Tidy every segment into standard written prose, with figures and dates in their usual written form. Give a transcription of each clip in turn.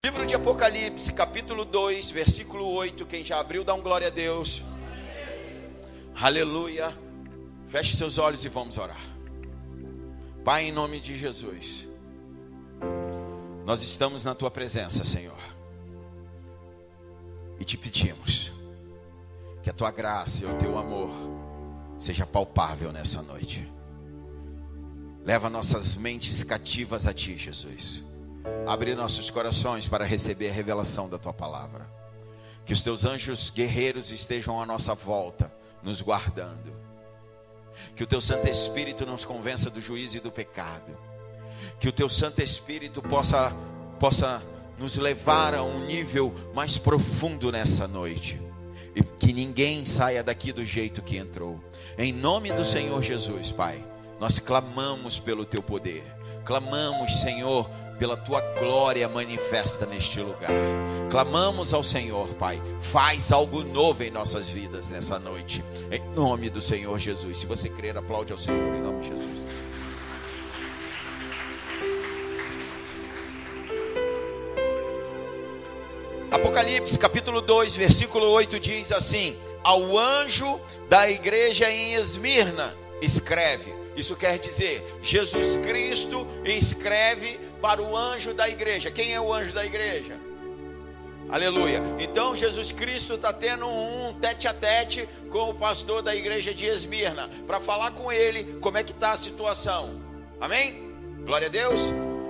Livro de Apocalipse, capítulo 2, versículo 8. Quem já abriu, dá um glória a Deus. Aleluia. Feche seus olhos e vamos orar. Pai, em nome de Jesus, nós estamos na Tua presença, Senhor, e te pedimos que a Tua graça e o Teu amor seja palpável nessa noite. Leva nossas mentes cativas a Ti, Jesus. Abre nossos corações para receber a revelação da Tua palavra. Que os Teus anjos guerreiros estejam à nossa volta, nos guardando. Que o Teu Santo Espírito nos convença do juízo e do pecado. Que o Teu Santo Espírito possa nos levar a um nível mais profundo nessa noite. E que ninguém saia daqui do jeito que entrou. Em nome do Senhor Jesus, Pai, nós clamamos pelo Teu poder. Clamamos, Senhor, pela Tua glória manifesta neste lugar. Clamamos ao Senhor, Pai, faz algo novo em nossas vidas nessa noite, em nome do Senhor Jesus. Se você crer, aplaude ao Senhor, em nome de Jesus. Apocalipse capítulo 2, versículo 8 diz assim: ao anjo da igreja em Esmirna escreve. Isso quer dizer, Jesus Cristo escreve para o anjo da igreja. Quem é o anjo da igreja? Aleluia. Então Jesus Cristo está tendo um tete a tete com o pastor da igreja de Esmirna, para falar com ele como é que está a situação. Amém? Glória a Deus.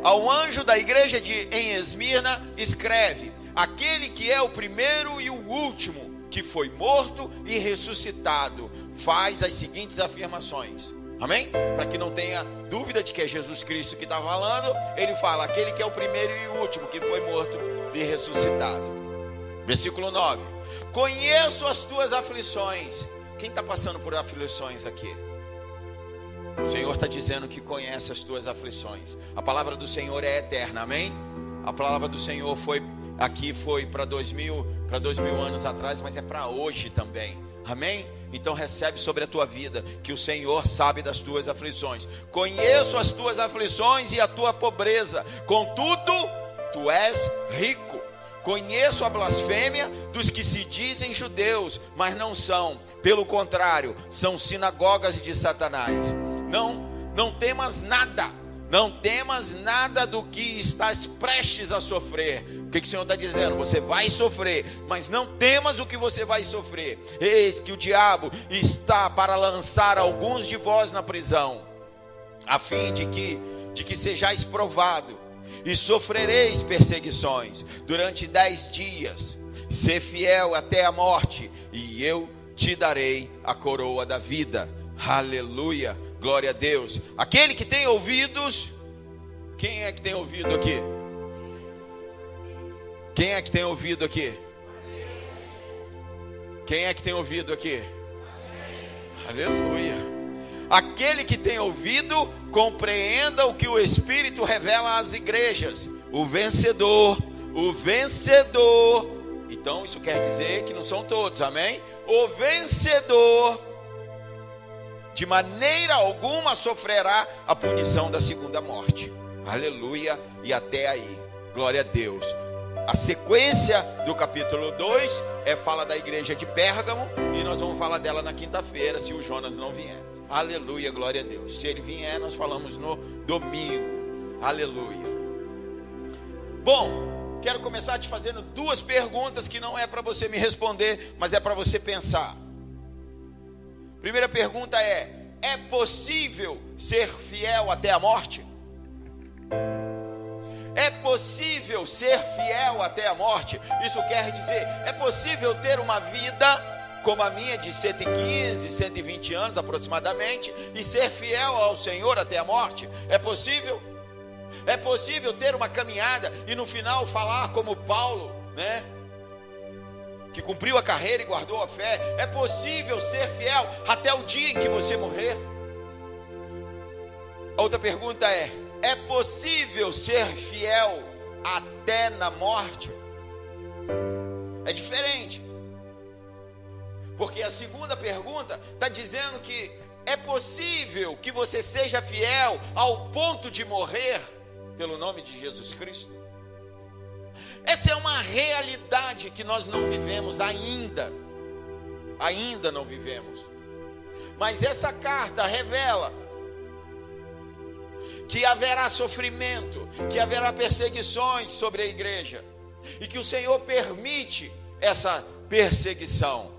Ao anjo da igreja em Esmirna escreve: aquele que é o primeiro e o último, que foi morto e ressuscitado, faz as seguintes afirmações. Amém? Para que não tenha dúvida de que é Jesus Cristo que está falando, ele fala: aquele que é o primeiro e o último, que foi morto e ressuscitado. Versículo 9: conheço as tuas aflições. Quem está passando por aflições aqui? O Senhor está dizendo que conhece as tuas aflições. A palavra do Senhor é eterna, amém? A palavra do Senhor foi para 2000 anos atrás, mas é para hoje também, amém? Então recebe sobre a tua vida, que o Senhor sabe das tuas aflições. Conheço as tuas aflições e a tua pobreza, contudo, tu és rico. Conheço a blasfêmia dos que se dizem judeus, mas não são. Pelo contrário, são sinagogas de Satanás. Não temas nada. Não temas nada do que estás prestes a sofrer. O que o Senhor está dizendo? Você vai sofrer, mas não temas o que você vai sofrer. Eis que o diabo está para lançar alguns de vós na prisão, a fim de que sejais provado, e sofrereis perseguições durante 10 dias. Sê fiel até a morte, e eu te darei a coroa da vida. Aleluia. Glória a Deus. Aquele que tem ouvidos. Quem é que tem ouvido aqui? Quem é que tem ouvido aqui? Quem é que tem ouvido aqui? Aleluia. Aquele que tem ouvido, compreenda o que o Espírito revela às igrejas. O vencedor. Então isso quer dizer que não são todos, amém? O vencedor de maneira alguma sofrerá a punição da segunda morte. Aleluia. E até aí, glória a Deus. A sequência do capítulo 2 fala da igreja de Pérgamo, e nós vamos falar dela na quinta-feira, se o Jonas não vier. Aleluia, glória a Deus. Se ele vier, nós falamos no domingo. Aleluia. Bom, quero começar te fazendo 2 perguntas que não é para você me responder, mas é para você pensar. Primeira pergunta é possível ser fiel até a morte? É possível ser fiel até a morte? Isso quer dizer, é possível ter uma vida como a minha, de 115, 120 anos aproximadamente, e ser fiel ao Senhor até a morte? É possível? É possível ter uma caminhada e no final falar como Paulo, né? Que cumpriu a carreira e guardou a fé. É possível ser fiel até o dia em que você morrer? Outra pergunta é possível ser fiel até na morte? É diferente. Porque a segunda pergunta está dizendo que é possível que você seja fiel ao ponto de morrer pelo nome de Jesus Cristo. Essa é uma realidade que nós não vivemos ainda. Ainda não vivemos. Mas essa carta revela que haverá sofrimento, que haverá perseguições sobre a igreja, e que o Senhor permite essa perseguição.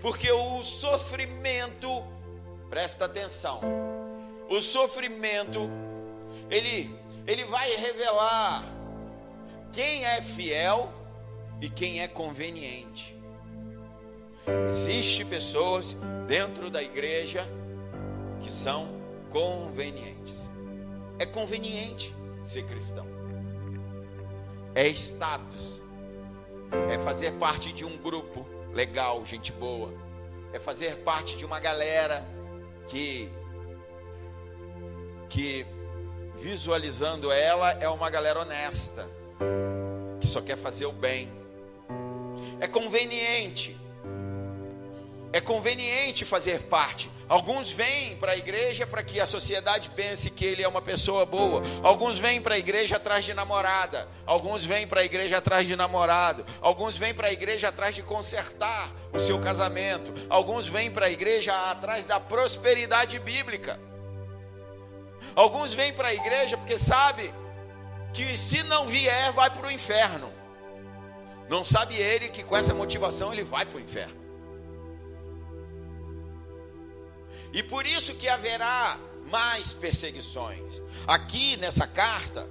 Porque o sofrimento, presta atenção, o sofrimento, ele vai revelar quem é fiel e quem é conveniente. Existem pessoas dentro da igreja que são convenientes. É conveniente ser cristão. É status. É fazer parte de um grupo legal, gente boa. É fazer parte de uma galera que visualizando ela é uma galera honesta, que só quer fazer o bem. É conveniente. É conveniente fazer parte. Alguns vêm para a igreja para que a sociedade pense que ele é uma pessoa boa. Alguns vêm para a igreja atrás de namorada. Alguns vêm para a igreja atrás de namorado. Alguns vêm para a igreja atrás de consertar o seu casamento. Alguns vêm para a igreja atrás da prosperidade bíblica. Alguns vêm para a igreja porque sabe que se não vier vai para o inferno. Não sabe ele que com essa motivação ele vai para o inferno. E por isso que haverá mais perseguições. Aqui nessa carta,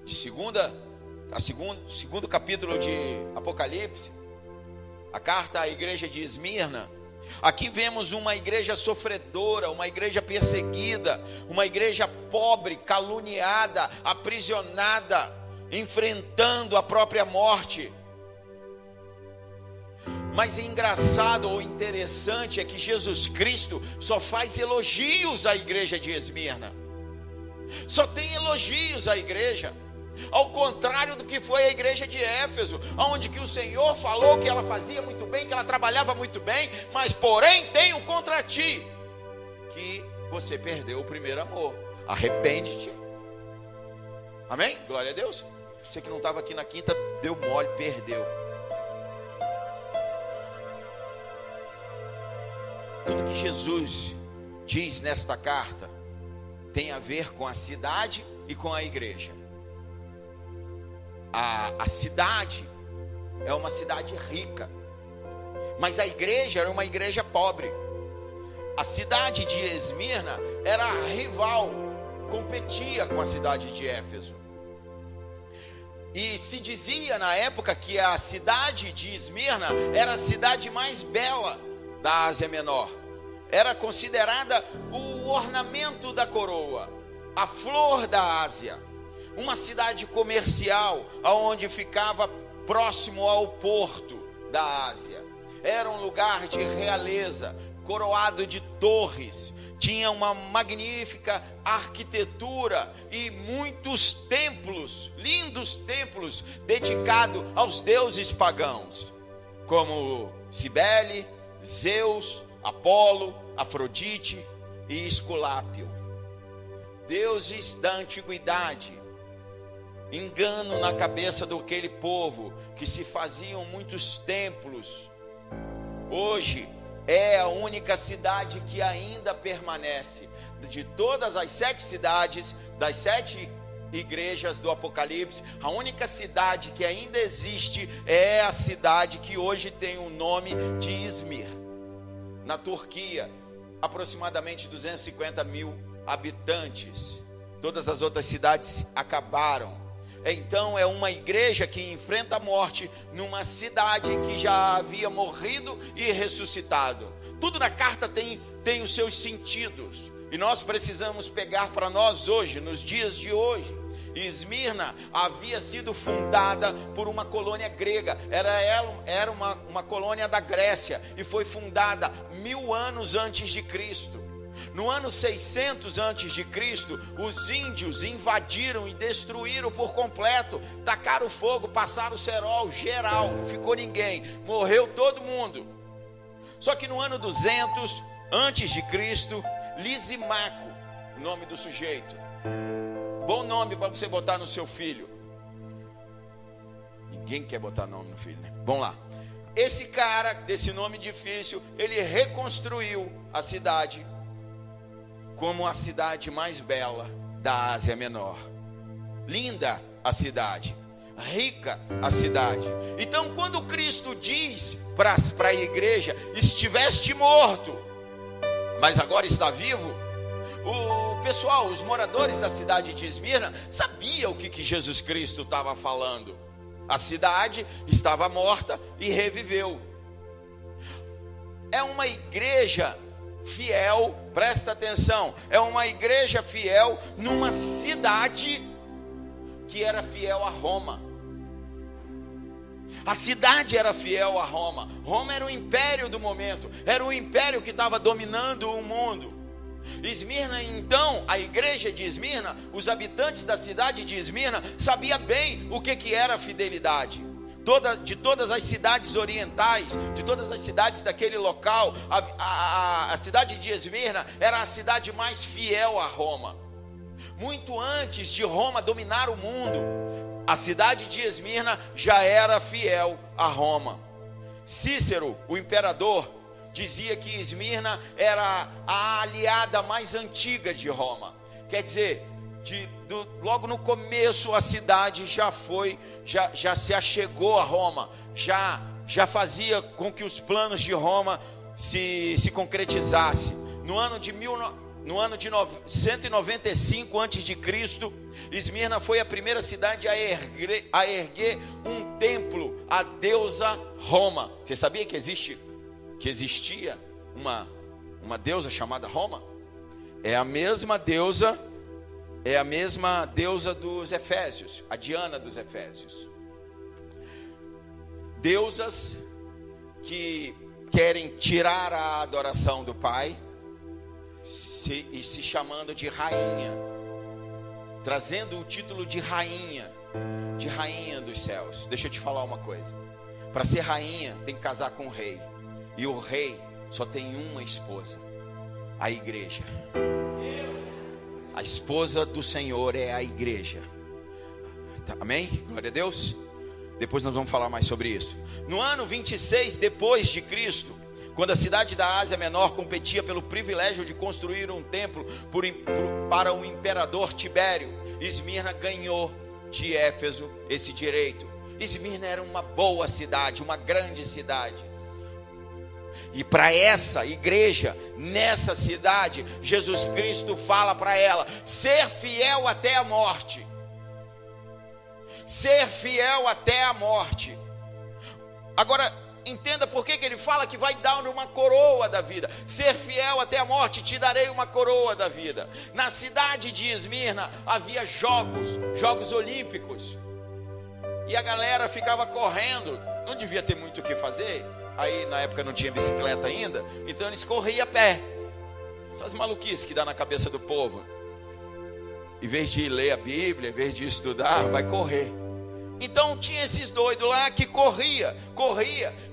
segundo capítulo de Apocalipse, a carta à igreja de Esmirna, aqui vemos uma igreja sofredora, uma igreja perseguida, uma igreja pobre, caluniada, aprisionada, enfrentando a própria morte. Mas engraçado ou interessante é que Jesus Cristo só faz elogios à igreja de Esmirna. Só tem elogios à igreja. Ao contrário do que foi a igreja de Éfeso, onde que o Senhor falou que ela fazia muito bem, que ela trabalhava muito bem, mas porém tenho contra ti, que você perdeu o primeiro amor. Arrepende-te. Amém? Glória a Deus. Você que não estava aqui na quinta, deu mole, perdeu. Tudo que Jesus diz nesta carta tem a ver com a cidade e com a igreja. A cidade é uma cidade rica, mas a igreja era uma igreja pobre. A cidade de Esmirna era rival, competia com a cidade de Éfeso. E se dizia na época que a cidade de Esmirna era a cidade mais bela da Ásia Menor. Era considerada o ornamento da coroa, a flor da Ásia. Uma cidade comercial, onde ficava próximo ao porto da Ásia. Era um lugar de realeza, coroado de torres. Tinha uma magnífica arquitetura e muitos templos, lindos templos, dedicados aos deuses pagãos, como Cibele, Zeus, Apolo, Afrodite e Esculápio. Deuses da antiguidade. Engano na cabeça daquele povo, que se faziam muitos templos. Hoje é a única cidade que ainda permanece. De todas as 7 cidades, das 7 igrejas do Apocalipse, a única cidade que ainda existe é a cidade que hoje tem o nome de Izmir, na Turquia, aproximadamente 250 mil habitantes. Todas as outras cidades acabaram. Então é uma igreja que enfrenta a morte numa cidade que já havia morrido e ressuscitado. Tudo na carta tem os seus sentidos, e nós precisamos pegar para nós hoje, nos dias de hoje. Esmirna havia sido fundada por uma colônia grega. Era uma colônia da Grécia, e foi fundada 1000 anos antes de Cristo. No ano 600 antes de Cristo, os índios invadiram e destruíram por completo, tacaram fogo, passaram o cerol geral, não ficou ninguém, morreu todo mundo. Só que no ano 200 antes de Cristo, Lisimaco, o nome do sujeito, bom nome para você botar no seu filho, Ninguém quer botar nome no filho, né? Vamos lá. Esse cara, desse nome difícil, ele reconstruiu a cidade como a cidade mais bela da Ásia Menor. Linda a cidade, rica a cidade. Então, quando Cristo diz para a igreja: estiveste morto, mas agora está vivo, o pessoal, os moradores da cidade de Esmirna, sabiam o que Jesus Cristo estava falando. A cidade estava morta e reviveu. É uma igreja fiel, presta atenção, é uma igreja fiel numa cidade que era fiel a Roma. A cidade era fiel a Roma. Roma era o império do momento, era o império que estava dominando o mundo. Esmirna, então, a igreja de Esmirna, os habitantes da cidade de Esmirna, sabia bem o que era fidelidade. De todas as cidades orientais, de todas as cidades daquele local, a cidade de Esmirna era a cidade mais fiel a Roma. Muito antes de Roma dominar o mundo, a cidade de Esmirna já era fiel a Roma. Cícero, o imperador, dizia que Esmirna era a aliada mais antiga de Roma. Quer dizer, logo no começo a cidade já se achegou a Roma, já fazia com que os planos de Roma se concretizassem. No ano de 195 a.C., Esmirna foi a primeira cidade a erguer um templo à deusa Roma. Você sabia que existia uma deusa chamada Roma? É a mesma deusa dos Efésios, a Diana dos Efésios. Deusas que querem tirar a adoração do Pai e se chamando de rainha, trazendo o título de rainha dos céus. Deixa eu te falar uma coisa: para ser rainha tem que casar com o rei, e o rei só tem uma esposa, a igreja. A esposa do Senhor é a igreja. Amém? Glória a Deus. Depois nós vamos falar mais sobre isso. No ano 26 depois de Cristo, quando a cidade da Ásia Menor competia pelo privilégio de construir um templo para o imperador Tibério, Esmirna ganhou de Éfeso esse direito. Esmirna era uma boa cidade, uma grande cidade. E para essa igreja, nessa cidade, Jesus Cristo fala para ela: ser fiel até a morte. Ser fiel até a morte. Agora, entenda por que ele fala que vai dar uma coroa da vida. Ser fiel até a morte, te darei uma coroa da vida. Na cidade de Esmirna havia jogos olímpicos. E a galera ficava correndo. Não devia ter muito o que fazer. Aí na época não tinha bicicleta ainda, então eles corriam a pé. Essas maluquices que dá na cabeça do povo. Em vez de ler a Bíblia, em vez de estudar, vai correr. Então tinha esses doidos lá que corria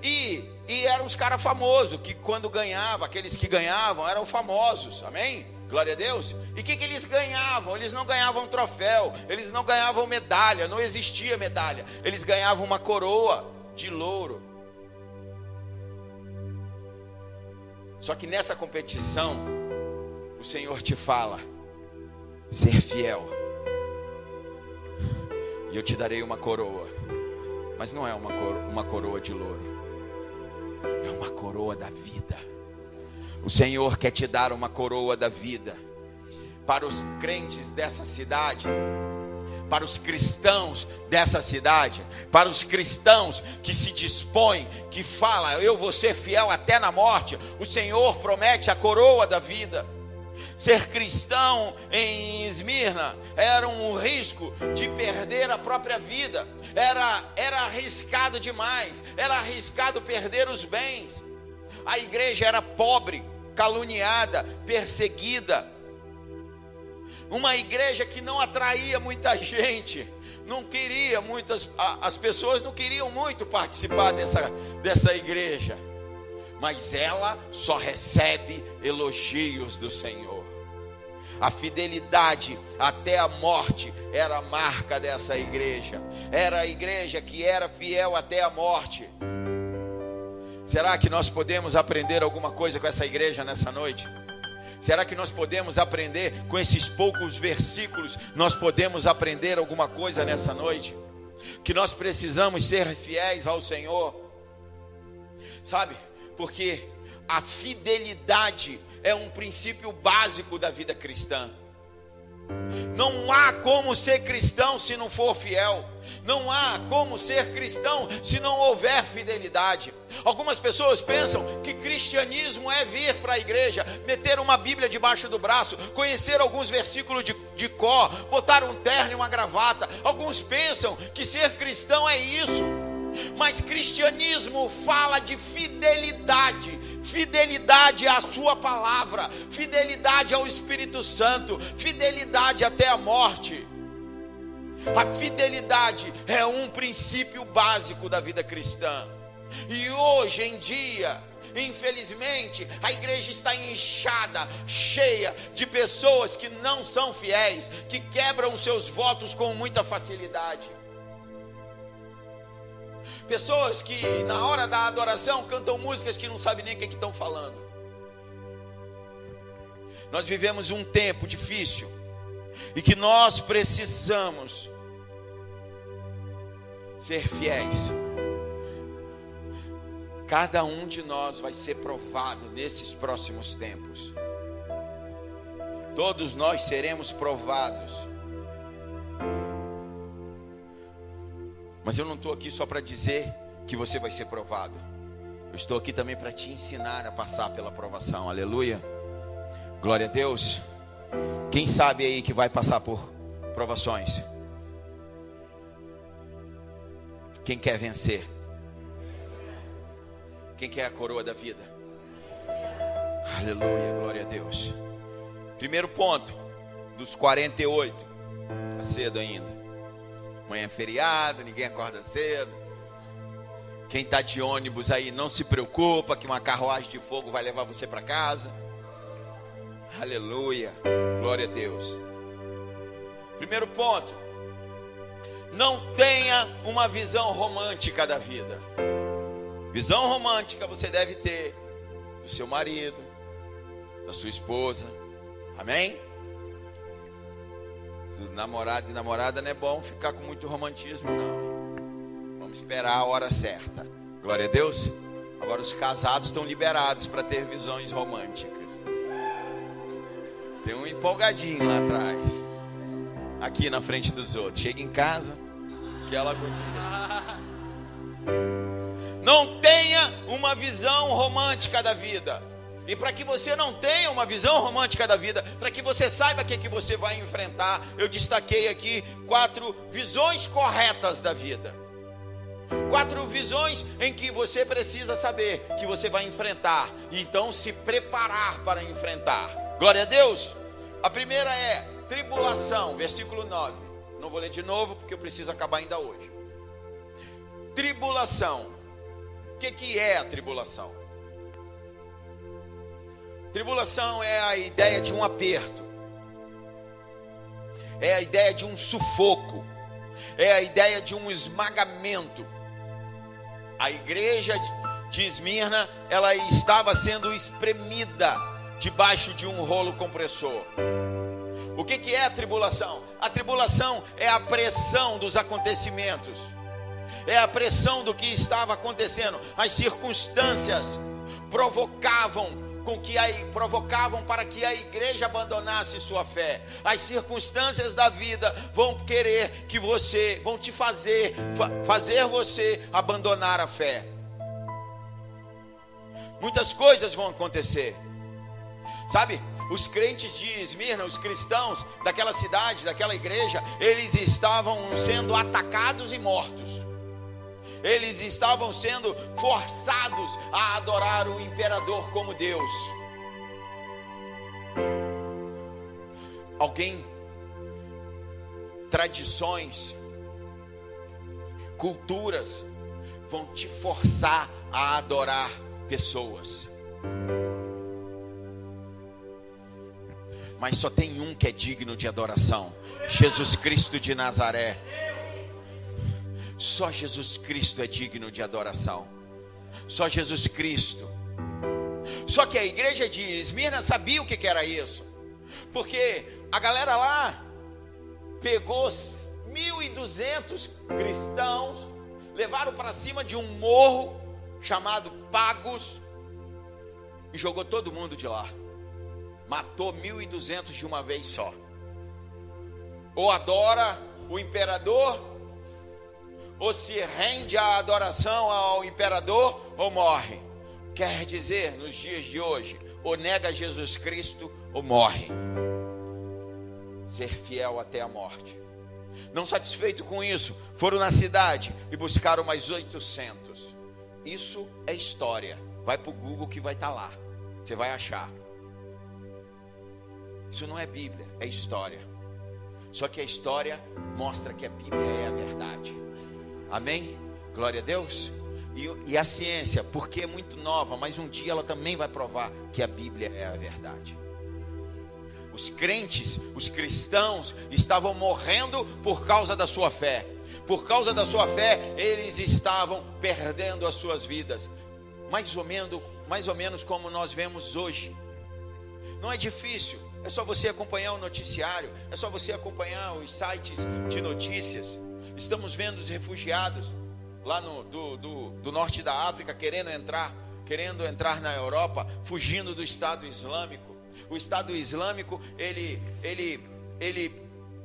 e eram os caras famosos, que quando ganhavam, aqueles que ganhavam eram famosos, amém? Glória a Deus. E o que eles ganhavam? Eles não ganhavam troféu, eles não ganhavam medalha, não existia medalha. Eles ganhavam uma coroa de louro. Só que nessa competição, o Senhor te fala: ser fiel, e eu te darei uma coroa. Mas não é uma coroa de louro, é uma coroa da vida. O Senhor quer te dar uma coroa da vida. Para os crentes dessa cidade, para os cristãos dessa cidade, para os cristãos que se dispõem, que falam: eu vou ser fiel até na morte, o Senhor promete a coroa da vida. Ser cristão em Esmirna era um risco de perder a própria vida. Era arriscado demais, era arriscado perder os bens. A igreja era pobre, caluniada, perseguida. Uma igreja que não atraía muita gente, não queria as pessoas não queriam muito participar dessa igreja, mas ela só recebe elogios do Senhor. A fidelidade até a morte era a marca dessa igreja. Era a igreja que era fiel até a morte. Será que nós podemos aprender alguma coisa com essa igreja nessa noite? Será que nós podemos aprender com esses poucos versículos? Nós podemos aprender alguma coisa nessa noite? Que nós precisamos ser fiéis ao Senhor. Sabe? Porque a fidelidade é um princípio básico da vida cristã. Não há como ser cristão se não for fiel. Não há como ser cristão se não houver fidelidade. Algumas pessoas pensam que cristianismo é vir para a igreja, meter uma Bíblia debaixo do braço, conhecer alguns versículos de cor, botar um terno e uma gravata. Alguns pensam que ser cristão é isso. Mas cristianismo fala de fidelidade. Fidelidade à sua palavra, fidelidade ao Espírito Santo, fidelidade até a morte. A fidelidade é um princípio básico da vida cristã. E hoje em dia, infelizmente, a igreja está inchada, cheia de pessoas que não são fiéis, que quebram seus votos com muita facilidade. Pessoas que na hora da adoração cantam músicas que não sabem nem o que estão falando. Nós vivemos um tempo difícil e que nós precisamos ser fiéis. Cada um de nós vai ser provado nesses próximos tempos. Todos nós seremos provados. Mas eu não estou aqui só para dizer que você vai ser provado. Eu estou aqui também para te ensinar a passar pela provação. Aleluia. Glória a Deus. Quem sabe aí que vai passar por provações? Quem quer vencer? Quem quer a coroa da vida? Aleluia, glória a Deus. Primeiro ponto, dos 48. Está cedo ainda. Amanhã é feriado, ninguém acorda cedo. Quem está de ônibus aí, não se preocupa que uma carruagem de fogo vai levar você para casa. Aleluia, glória a Deus. Primeiro ponto: não tenha uma visão romântica da vida. Visão romântica você deve ter do seu marido, da sua esposa. Amém? Do namorado e namorada não é bom ficar com muito romantismo, não. Vamos esperar a hora certa. Glória a Deus. Agora os casados estão liberados para ter visões românticas. Tem um empolgadinho lá atrás, aqui na frente dos outros. Chega em casa, aquela agonia. Não tenha uma visão romântica da vida. E para que você não tenha uma visão romântica da vida, para que você saiba o que você vai enfrentar, eu destaquei aqui 4 visões corretas da vida. 4 visões em que você precisa saber que você vai enfrentar, e então se preparar para enfrentar. Glória a Deus. A primeira é tribulação, versículo 9. Não vou ler de novo porque eu preciso acabar ainda hoje. Tribulação. O que é a tribulação? Tribulação é a ideia de um aperto, é a ideia de um sufoco, é a ideia de um esmagamento. A igreja de Esmirna, ela estava sendo espremida debaixo de um rolo compressor. O que é a tribulação? A tribulação é a pressão dos acontecimentos, é a pressão do que estava acontecendo. As circunstâncias provocavam para que a igreja abandonasse sua fé. As circunstâncias da vida vão querer que vão te fazer você abandonar a fé. Muitas coisas vão acontecer. Sabe, os crentes de Esmirna, os cristãos daquela cidade, daquela igreja, eles estavam sendo atacados e mortos. Eles estavam sendo forçados a adorar o imperador como Deus. Tradições, culturas vão te forçar a adorar pessoas. mas só tem um que é digno de adoração: Jesus Cristo de Nazaré. Só Jesus Cristo é digno de adoração. Só Jesus Cristo. Só que a igreja de Esmirna sabia o que era isso, porque a galera lá pegou 1.200 cristãos, levaram para cima de um morro chamado Pagos e jogou todo mundo de lá. Matou 1.200 de uma vez só. Ou adora o imperador, ou se rende à adoração ao imperador, ou morre. Quer dizer, nos dias de hoje, ou nega Jesus Cristo, ou morre. Ser fiel até a morte. Não satisfeito com isso, foram na cidade e buscaram mais 800. Isso é história. Vai para o Google que vai estar lá. Você vai achar. Isso não é Bíblia, é história. Só que a história mostra que a Bíblia é a verdade. Amém? Glória a Deus. E a ciência, porque é muito nova, mas um dia ela também vai provar que a Bíblia é a verdade. Os crentes, os cristãos estavam morrendo por causa da sua fé. Por causa da sua fé, eles estavam perdendo as suas vidas. Mais ou menos como nós vemos hoje. Não é difícil, é só você acompanhar o noticiário, é só você acompanhar os sites de notícias. Estamos vendo os refugiados lá do norte da África querendo entrar na Europa, fugindo do Estado Islâmico. O Estado Islâmico, ele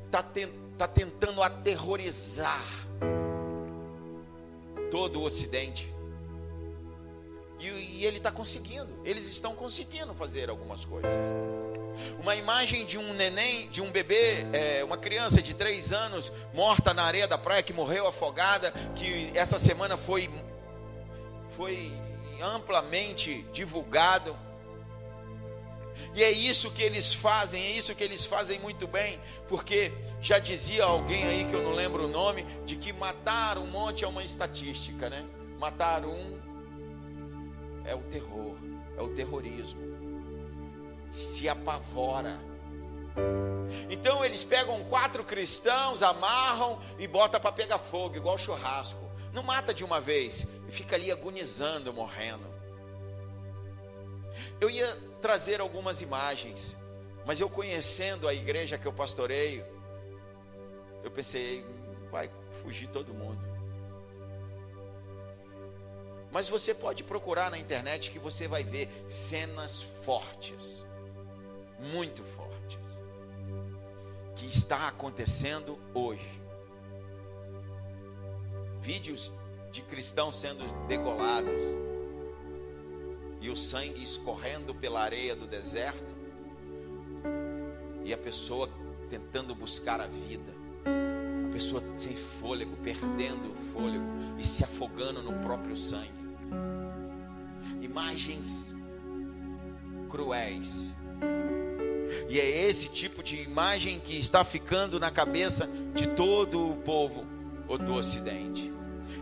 está tentando aterrorizar todo o Ocidente. E ele está conseguindo. Eles estão conseguindo fazer algumas coisas. Uma imagem de um neném, de um bebê, uma criança de 3 anos morta na areia da praia, que morreu afogada, que essa semana foi amplamente divulgado. E é isso que eles fazem, muito bem, porque já dizia alguém aí, que eu não lembro o nome, de que matar um monte é uma estatística, né? Matar um é o terror, é o terrorismo, te apavora. Então eles pegam 4 cristãos, amarram e botam para pegar fogo, igual churrasco. Não mata de uma vez, e fica ali agonizando, morrendo. Eu ia trazer algumas imagens, mas eu conhecendo a igreja que eu pastoreio, eu pensei, vai fugir todo mundo. Mas você pode procurar na internet que você vai ver cenas fortes, muito fortes, que está acontecendo hoje. Vídeos de cristãos sendo degolados e o sangue escorrendo pela areia do deserto e a pessoa tentando buscar a vida, a pessoa sem fôlego, perdendo o fôlego e se afogando no próprio sangue. Imagens cruéis. E é esse tipo de imagem que está ficando na cabeça de todo o povo do Ocidente.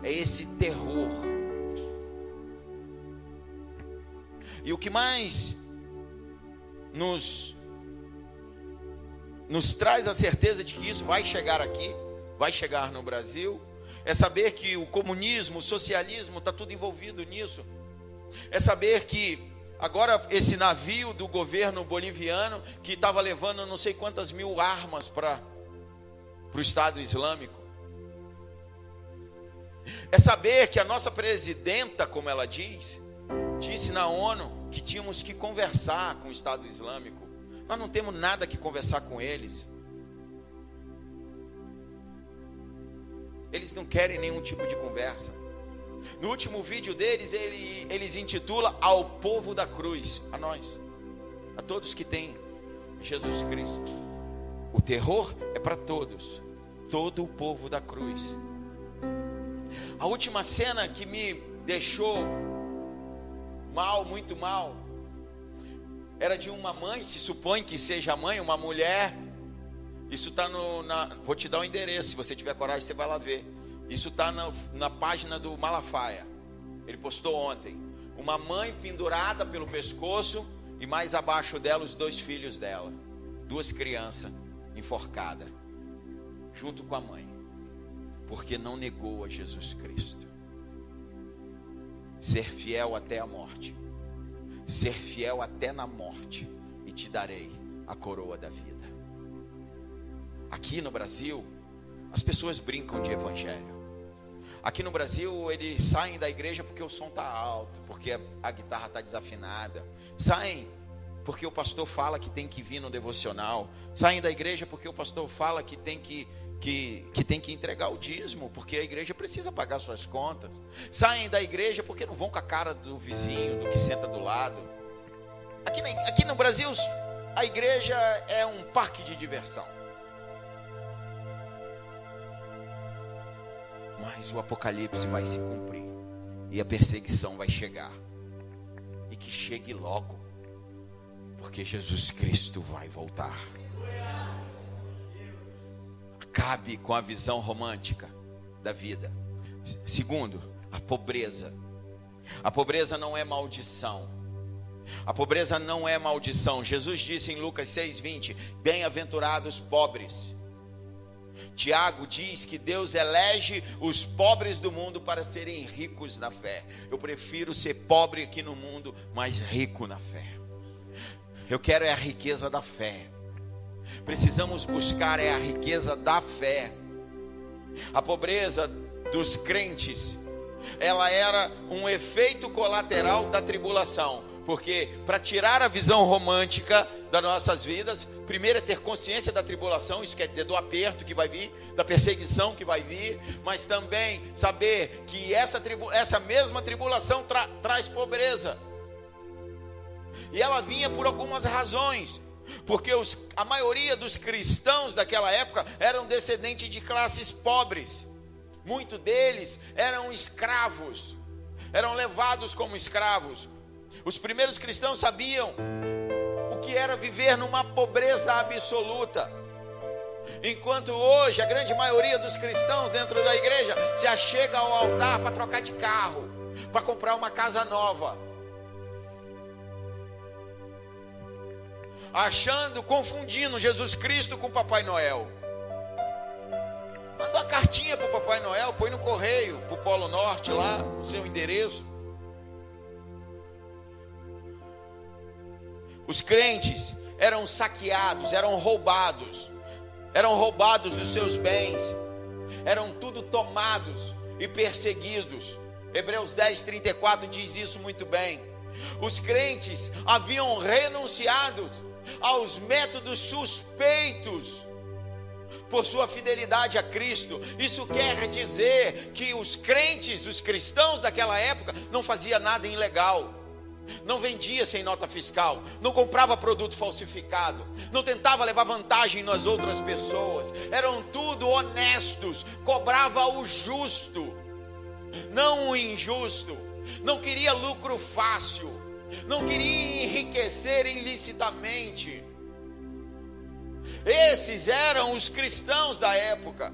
É esse terror. E o que mais nos traz a certeza de que isso vai chegar aqui, vai chegar no Brasil, é saber que o comunismo, o socialismo, está tudo envolvido nisso. É saber que agora esse navio do governo boliviano, que estava levando não sei quantas mil armas para o Estado Islâmico. É saber que a nossa presidenta, como ela disse na ONU, que tínhamos que conversar com o Estado Islâmico. Nós não temos nada que conversar com eles. Eles não querem nenhum tipo de conversa. No último vídeo deles, eles intitulam ao povo da cruz, a nós, a todos que têm Jesus Cristo. O terror é para todos, todo o povo da cruz. A última cena que me deixou mal, muito mal, era de uma mãe, se supõe que seja a mãe, uma mulher. Isso está vou te dar o endereço, se você tiver coragem você vai lá ver. Isso está na página do Malafaia. Ele postou ontem. Uma mãe pendurada pelo pescoço e mais abaixo dela os 2 filhos dela. 2 crianças enforcadas, junto com a mãe, porque não negou a Jesus Cristo. Ser fiel até a morte, ser fiel até na morte, e te darei a coroa da vida. Aqui no Brasil, as pessoas brincam de evangelho. Aqui no Brasil, eles saem da igreja porque o som está alto, porque a guitarra está desafinada. Saem porque o pastor fala que tem que vir no devocional. Saem da igreja porque o pastor fala que tem que entregar o dízimo, porque a igreja precisa pagar suas contas. Saem da igreja porque não vão com a cara do vizinho, do que senta do lado. Aqui no Brasil, a igreja é um parque de diversão. Mas o Apocalipse vai se cumprir, e a perseguição vai chegar, e que chegue logo, porque Jesus Cristo vai voltar. Acabe com a visão romântica da vida. Segundo, a pobreza. A pobreza não é maldição. A pobreza não é maldição. Jesus disse em Lucas 6:20, bem-aventurados pobres. Tiago diz que Deus elege os pobres do mundo para serem ricos na fé. Eu prefiro ser pobre aqui no mundo, mas rico na fé. Eu quero a riqueza da fé. Precisamos buscar a riqueza da fé. A pobreza dos crentes, ela era um efeito colateral da tribulação. Porque para tirar a visão romântica das nossas vidas, primeiro é ter consciência da tribulação, isso quer dizer do aperto que vai vir, da perseguição que vai vir, mas também saber que essa mesma tribulação traz pobreza. E ela vinha por algumas razões, porque a maioria dos cristãos daquela época eram descendentes de classes pobres. Muitos deles eram escravos, eram levados como escravos. Os primeiros cristãos sabiam o que era viver numa pobreza absoluta. Enquanto hoje a grande maioria dos cristãos dentro da igreja se achega ao altar para trocar de carro, para comprar uma casa nova, confundindo Jesus Cristo com Papai Noel. Manda uma cartinha para o Papai Noel, põe no correio, para o Polo Norte lá, o seu endereço. Os crentes eram saqueados, eram roubados os seus bens, eram tudo tomados e perseguidos. Hebreus 10:34 diz isso muito bem. Os crentes haviam renunciado aos métodos suspeitos por sua fidelidade a Cristo. Isso quer dizer que os crentes, os cristãos daquela época, não faziam nada ilegal. Não vendia sem nota fiscal, não comprava produto falsificado, não tentava levar vantagem nas outras pessoas, eram tudo honestos, cobrava o justo, não o injusto, não queria lucro fácil, não queria enriquecer ilicitamente. Esses eram os cristãos da época.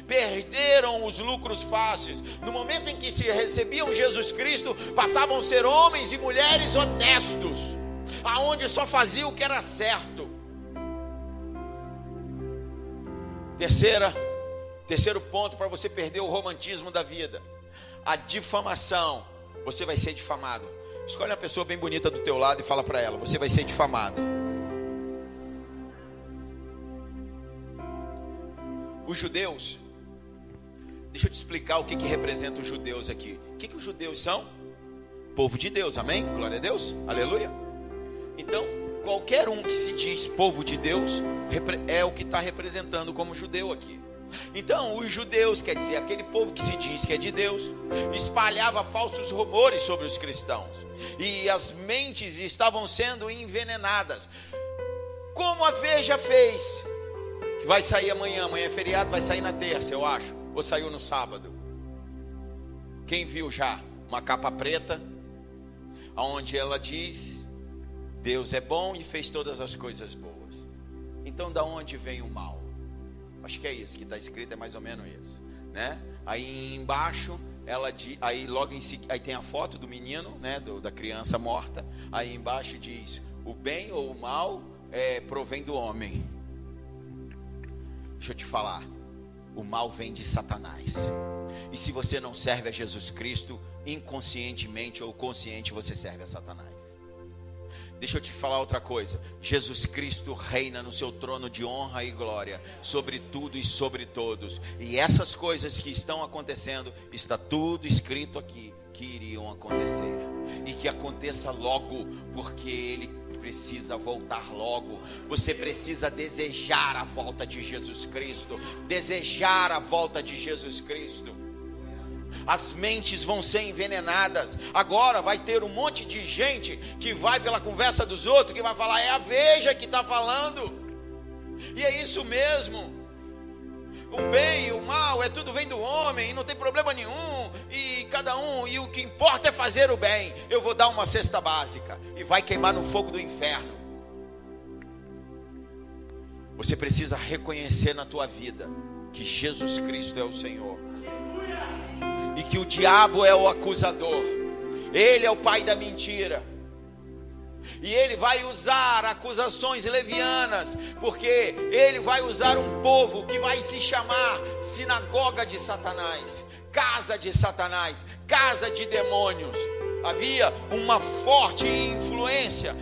Perderam os lucros fáceis. No momento em que se recebiam Jesus Cristo, passavam a ser homens e mulheres honestos, aonde só faziam o que era certo. Terceiro ponto para você perder o romantismo da vida: a difamação. Você vai ser difamado. Escolhe uma pessoa bem bonita do teu lado e fala para ela: você vai ser difamado. Os judeus, deixa eu te explicar o que representa os judeus aqui. O que os judeus são? Povo de Deus, amém? Glória a Deus, aleluia. Então, qualquer um que se diz povo de Deus é o que está representando como judeu aqui. Então, os judeus, quer dizer, aquele povo que se diz que é de Deus, espalhava falsos rumores sobre os cristãos, e as mentes estavam sendo envenenadas, como a Veja fez, que vai sair amanhã é feriado, vai sair na terça, eu acho, ou saiu no sábado. Quem viu já? Uma capa preta, onde ela diz: Deus é bom e fez todas as coisas boas. Então, da onde vem o mal? Acho que é isso que está escrito, é mais ou menos isso, né? Aí embaixo, ela diz, aí logo em seguida, aí tem a foto do menino, né? Da criança morta. Aí embaixo diz: o bem ou o mal provém do homem. Deixa eu te falar, o mal vem de Satanás. E se você não serve a Jesus Cristo, inconscientemente ou consciente, você serve a Satanás. Deixa eu te falar outra coisa. Jesus Cristo reina no seu trono de honra e glória, sobre tudo e sobre todos. E essas coisas que estão acontecendo, está tudo escrito aqui, que iriam acontecer. E que aconteça logo, porque Ele precisa voltar logo. Você precisa desejar a volta de Jesus Cristo. Desejar a volta de Jesus Cristo. As mentes vão ser envenenadas. Agora vai ter um monte de gente que vai pela conversa dos outros, que vai falar, é a Veja que está falando. E é isso mesmo. O bem e o mal, tudo vem do homem, e não tem problema nenhum, e cada um, e o que importa é fazer o bem. Eu vou dar uma cesta básica, e vai queimar no fogo do inferno. Você precisa reconhecer na tua vida, que Jesus Cristo é o Senhor, e que o diabo é o acusador, ele é o pai da mentira. E ele vai usar acusações levianas, porque ele vai usar um povo que vai se chamar sinagoga de Satanás, casa de Satanás, casa de demônios. Havia uma forte influência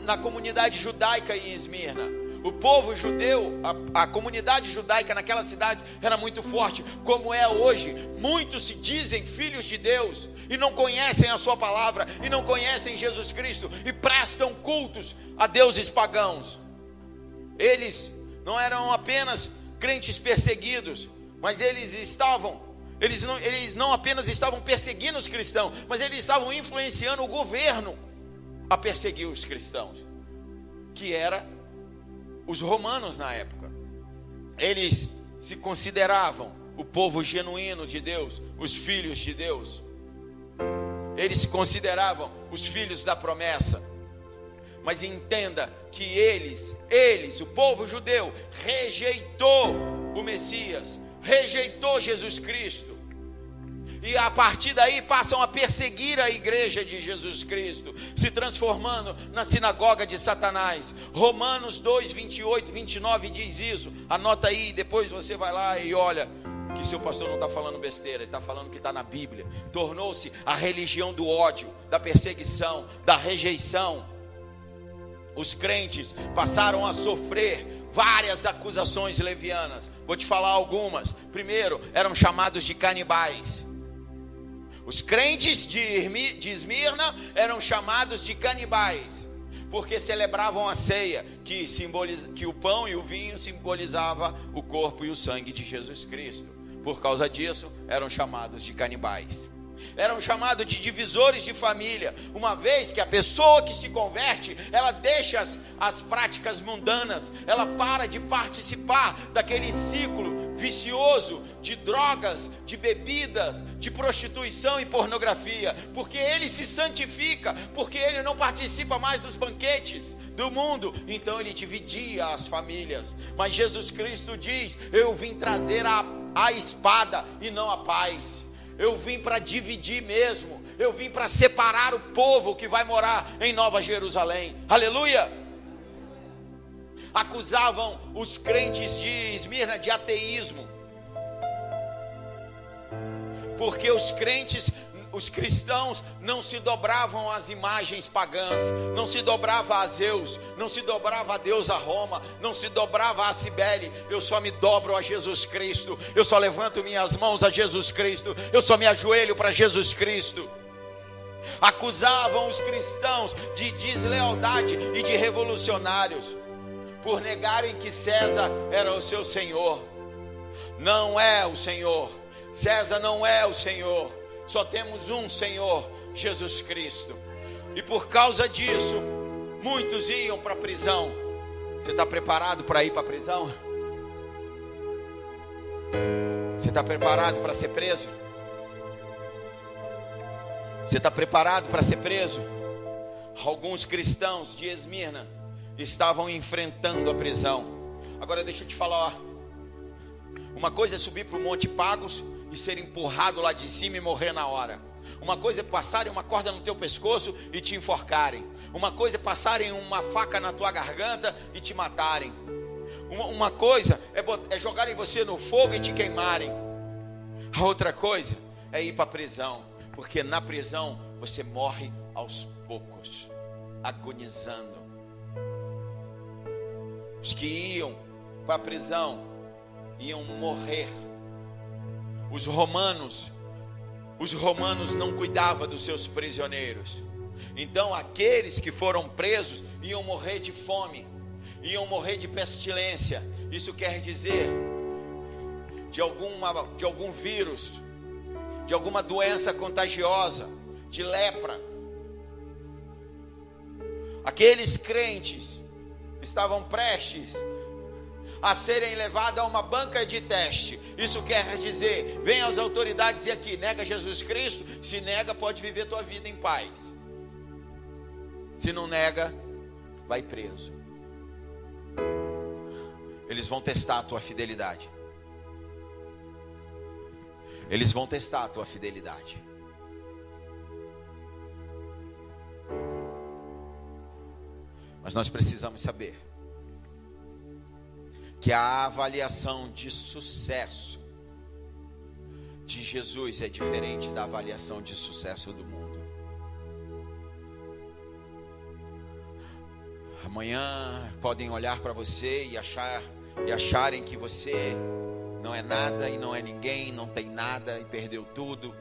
na comunidade judaica em Esmirna. O povo judeu, a comunidade judaica naquela cidade era muito forte, como é hoje. Muitos se dizem filhos de Deus e não conhecem a sua palavra, e não conhecem Jesus Cristo, e prestam cultos a deuses pagãos. Eles não eram apenas crentes perseguidos, mas eles não apenas estavam perseguindo os cristãos, mas eles estavam influenciando o governo a perseguir os cristãos, que era os romanos na época. Eles se consideravam o povo genuíno de Deus, os filhos de Deus. Eles se consideravam os filhos da promessa. Mas entenda que eles, o povo judeu, rejeitou o Messias, rejeitou Jesus Cristo. E a partir daí passam a perseguir a igreja de Jesus Cristo, se transformando na sinagoga de Satanás. Romanos 2, 28, 29 diz isso. Anota aí, depois você vai lá e olha, que seu pastor não está falando besteira, ele está falando que está na Bíblia. Tornou-se a religião do ódio, da perseguição, da rejeição. Os crentes passaram a sofrer várias acusações levianas. Vou te falar algumas. Primeiro, eram chamados de canibais. Os crentes de Esmirna eram chamados de canibais, porque celebravam a ceia, que o pão e o vinho simbolizavam o corpo e o sangue de Jesus Cristo. Por causa disso, eram chamados de canibais. Eram chamados de divisores de família, uma vez que a pessoa que se converte, ela deixa as práticas mundanas, ela para de participar daquele ciclo vicioso de drogas, de bebidas, de prostituição e pornografia, porque ele se santifica, porque ele não participa mais dos banquetes do mundo. Então ele dividia as famílias. Mas Jesus Cristo diz: eu vim trazer a espada e não a paz. Eu vim para dividir mesmo. Eu vim para separar o povo que vai morar em Nova Jerusalém. Aleluia! Acusavam os crentes de Esmirna de ateísmo, porque os cristãos não se dobravam às imagens pagãs, não se dobrava a Zeus, não se dobrava a deusa Roma, não se dobrava a Cibele. Eu só me dobro a Jesus Cristo, eu só levanto minhas mãos a Jesus Cristo, eu só me ajoelho para Jesus Cristo. Acusavam os cristãos de deslealdade e de revolucionários, por negarem que César era o seu Senhor. Não é o Senhor. César não é o Senhor. Só temos um Senhor, Jesus Cristo. E por causa disso, muitos iam para a prisão. Você está preparado para ir para a prisão? Você está preparado para ser preso? Você está preparado para ser preso? Alguns cristãos de Esmirna estavam enfrentando a prisão. Agora deixa eu te falar, uma coisa é subir para o Monte Pagos e ser empurrado lá de cima e morrer na hora. Uma coisa é passarem uma corda no teu pescoço e te enforcarem. Uma coisa é passarem uma faca na tua garganta e te matarem. Uma coisa é jogarem você no fogo e te queimarem. A outra coisa é ir para a prisão, porque na prisão você morre aos poucos, agonizando. Os que iam para a prisão iam morrer. Os romanos não cuidavam dos seus prisioneiros. Então aqueles que foram presos iam morrer de fome, iam morrer de pestilência. Isso quer dizer de algum vírus, de alguma doença contagiosa, de lepra. Aqueles crentes estavam prestes a serem levados a uma banca de teste. Isso quer dizer, vem as autoridades e aqui, nega Jesus Cristo. Se nega, pode viver tua vida em paz. Se não nega, vai preso. Eles vão testar a tua fidelidade. Eles vão testar a tua fidelidade. Mas nós precisamos saber que a avaliação de sucesso de Jesus é diferente da avaliação de sucesso do mundo. Amanhã podem olhar para você e acharem que você não é nada e não é ninguém, não tem nada e perdeu tudo.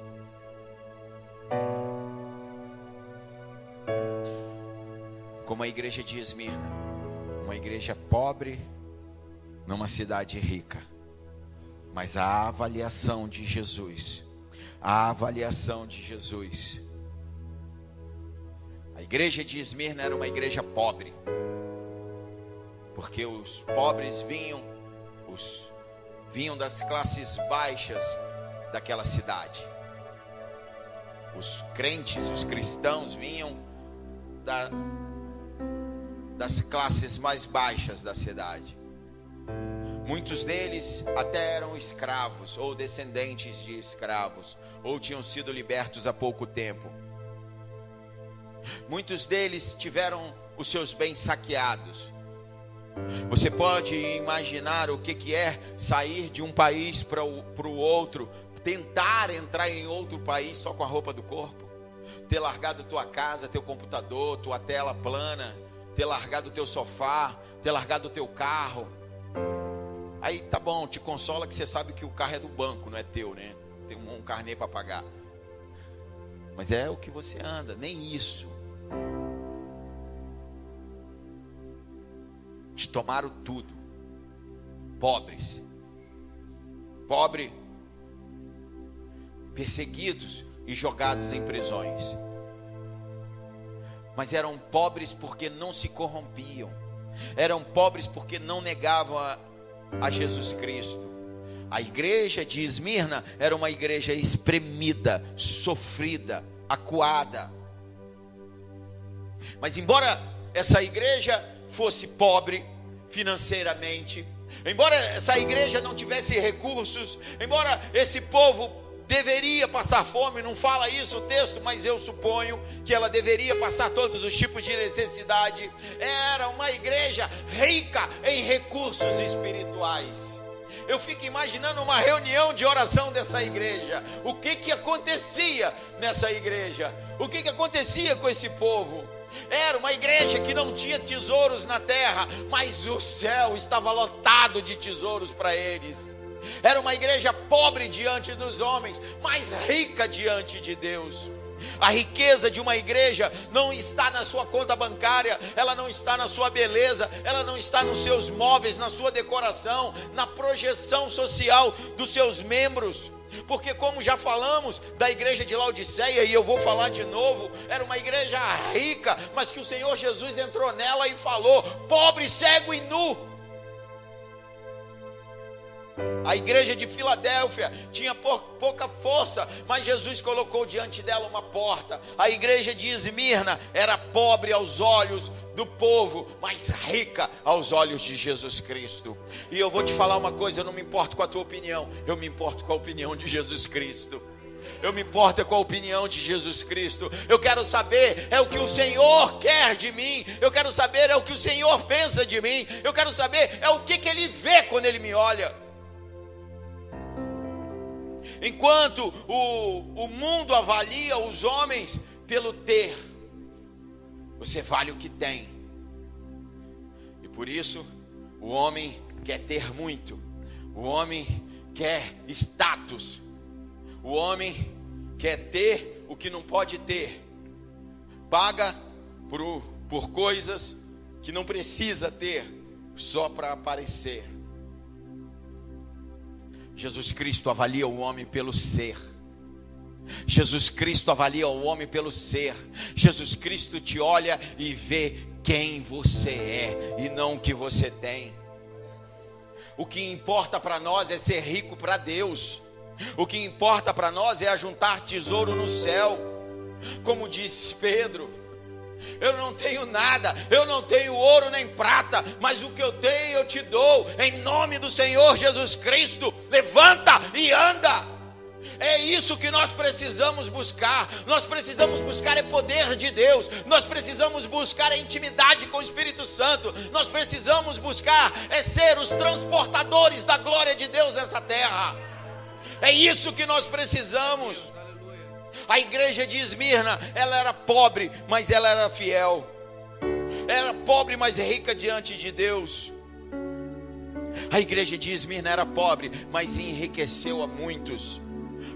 Como a igreja de Esmirna, uma igreja pobre numa cidade rica. Mas a avaliação de Jesus, a igreja de Esmirna era uma igreja pobre, porque os pobres vinham das classes baixas daquela cidade. Os crentes, os cristãos vinham das classes mais baixas da cidade. Muitos deles até eram escravos ou descendentes de escravos, ou tinham sido libertos há pouco tempo. Muitos deles tiveram os seus bens saqueados. Você pode imaginar o que é sair de um país para o outro, tentar entrar em outro país só com a roupa do corpo, ter largado tua casa, teu computador, tua tela plana, ter largado teu sofá, ter largado teu carro. Aí tá bom, te consola que você sabe que o carro é do banco, não é teu, né? Tem um carnê para pagar. Mas é o que você anda, nem isso. Te tomaram tudo. Pobres. Perseguidos e jogados em prisões. Mas eram pobres porque não se corrompiam. Eram pobres porque não negavam a Jesus Cristo. A igreja de Esmirna era uma igreja espremida, sofrida, acuada. Mas embora essa igreja fosse pobre financeiramente, embora essa igreja não tivesse recursos, embora esse povo deveria passar fome, não fala isso o texto, mas eu suponho que ela deveria passar todos os tipos de necessidade. Era uma igreja rica em recursos espirituais. Eu fico imaginando uma reunião de oração dessa igreja. O que acontecia nessa igreja? O que acontecia com esse povo? Era uma igreja que não tinha tesouros na terra, mas o céu estava lotado de tesouros para eles. Era uma igreja pobre diante dos homens, mas rica diante de Deus. A riqueza de uma igreja não está na sua conta bancária, ela não está na sua beleza, ela não está nos seus móveis, na sua decoração, na projeção social dos seus membros. Porque como já falamos da igreja de Laodiceia, e eu vou falar de novo, era uma igreja rica, mas que o Senhor Jesus entrou nela e falou: pobre, cego e nu. A igreja de Filadélfia tinha pouca força, mas Jesus colocou diante dela uma porta. A igreja de Esmirna era pobre aos olhos do povo, mas rica aos olhos de Jesus Cristo. E eu vou te falar uma coisa, eu não me importo com a tua opinião, eu me importo com a opinião de Jesus Cristo. Eu me importo com a opinião de Jesus Cristo. Eu quero saber o que o Senhor quer de mim. Eu quero saber o que o Senhor pensa de mim. Eu quero saber o que Ele vê quando Ele me olha. Enquanto o mundo avalia os homens pelo ter, você vale o que tem. E por isso o homem quer ter muito. O homem quer status. O homem quer ter o que não pode ter. Paga por coisas que não precisa ter, só para aparecer. Jesus Cristo avalia o homem pelo ser. Jesus Cristo avalia o homem pelo ser. Jesus Cristo te olha e vê quem você é e não o que você tem. O que importa para nós é ser rico para Deus. O que importa para nós é ajuntar tesouro no céu. Como diz Pedro, eu não tenho nada, eu não tenho ouro nem prata, mas o que eu tenho eu te dou, em nome do Senhor Jesus Cristo. Levanta e anda. É isso que nós precisamos buscar. Nós precisamos buscar poder de Deus. Nós precisamos buscar a intimidade com o Espírito Santo. Nós precisamos buscar ser os transportadores da glória de Deus nessa terra. É isso que nós precisamos. A igreja de Esmirna, ela era pobre, mas ela era fiel. Era pobre, mas rica diante de Deus. A igreja de Esmirna era pobre, mas enriqueceu a muitos.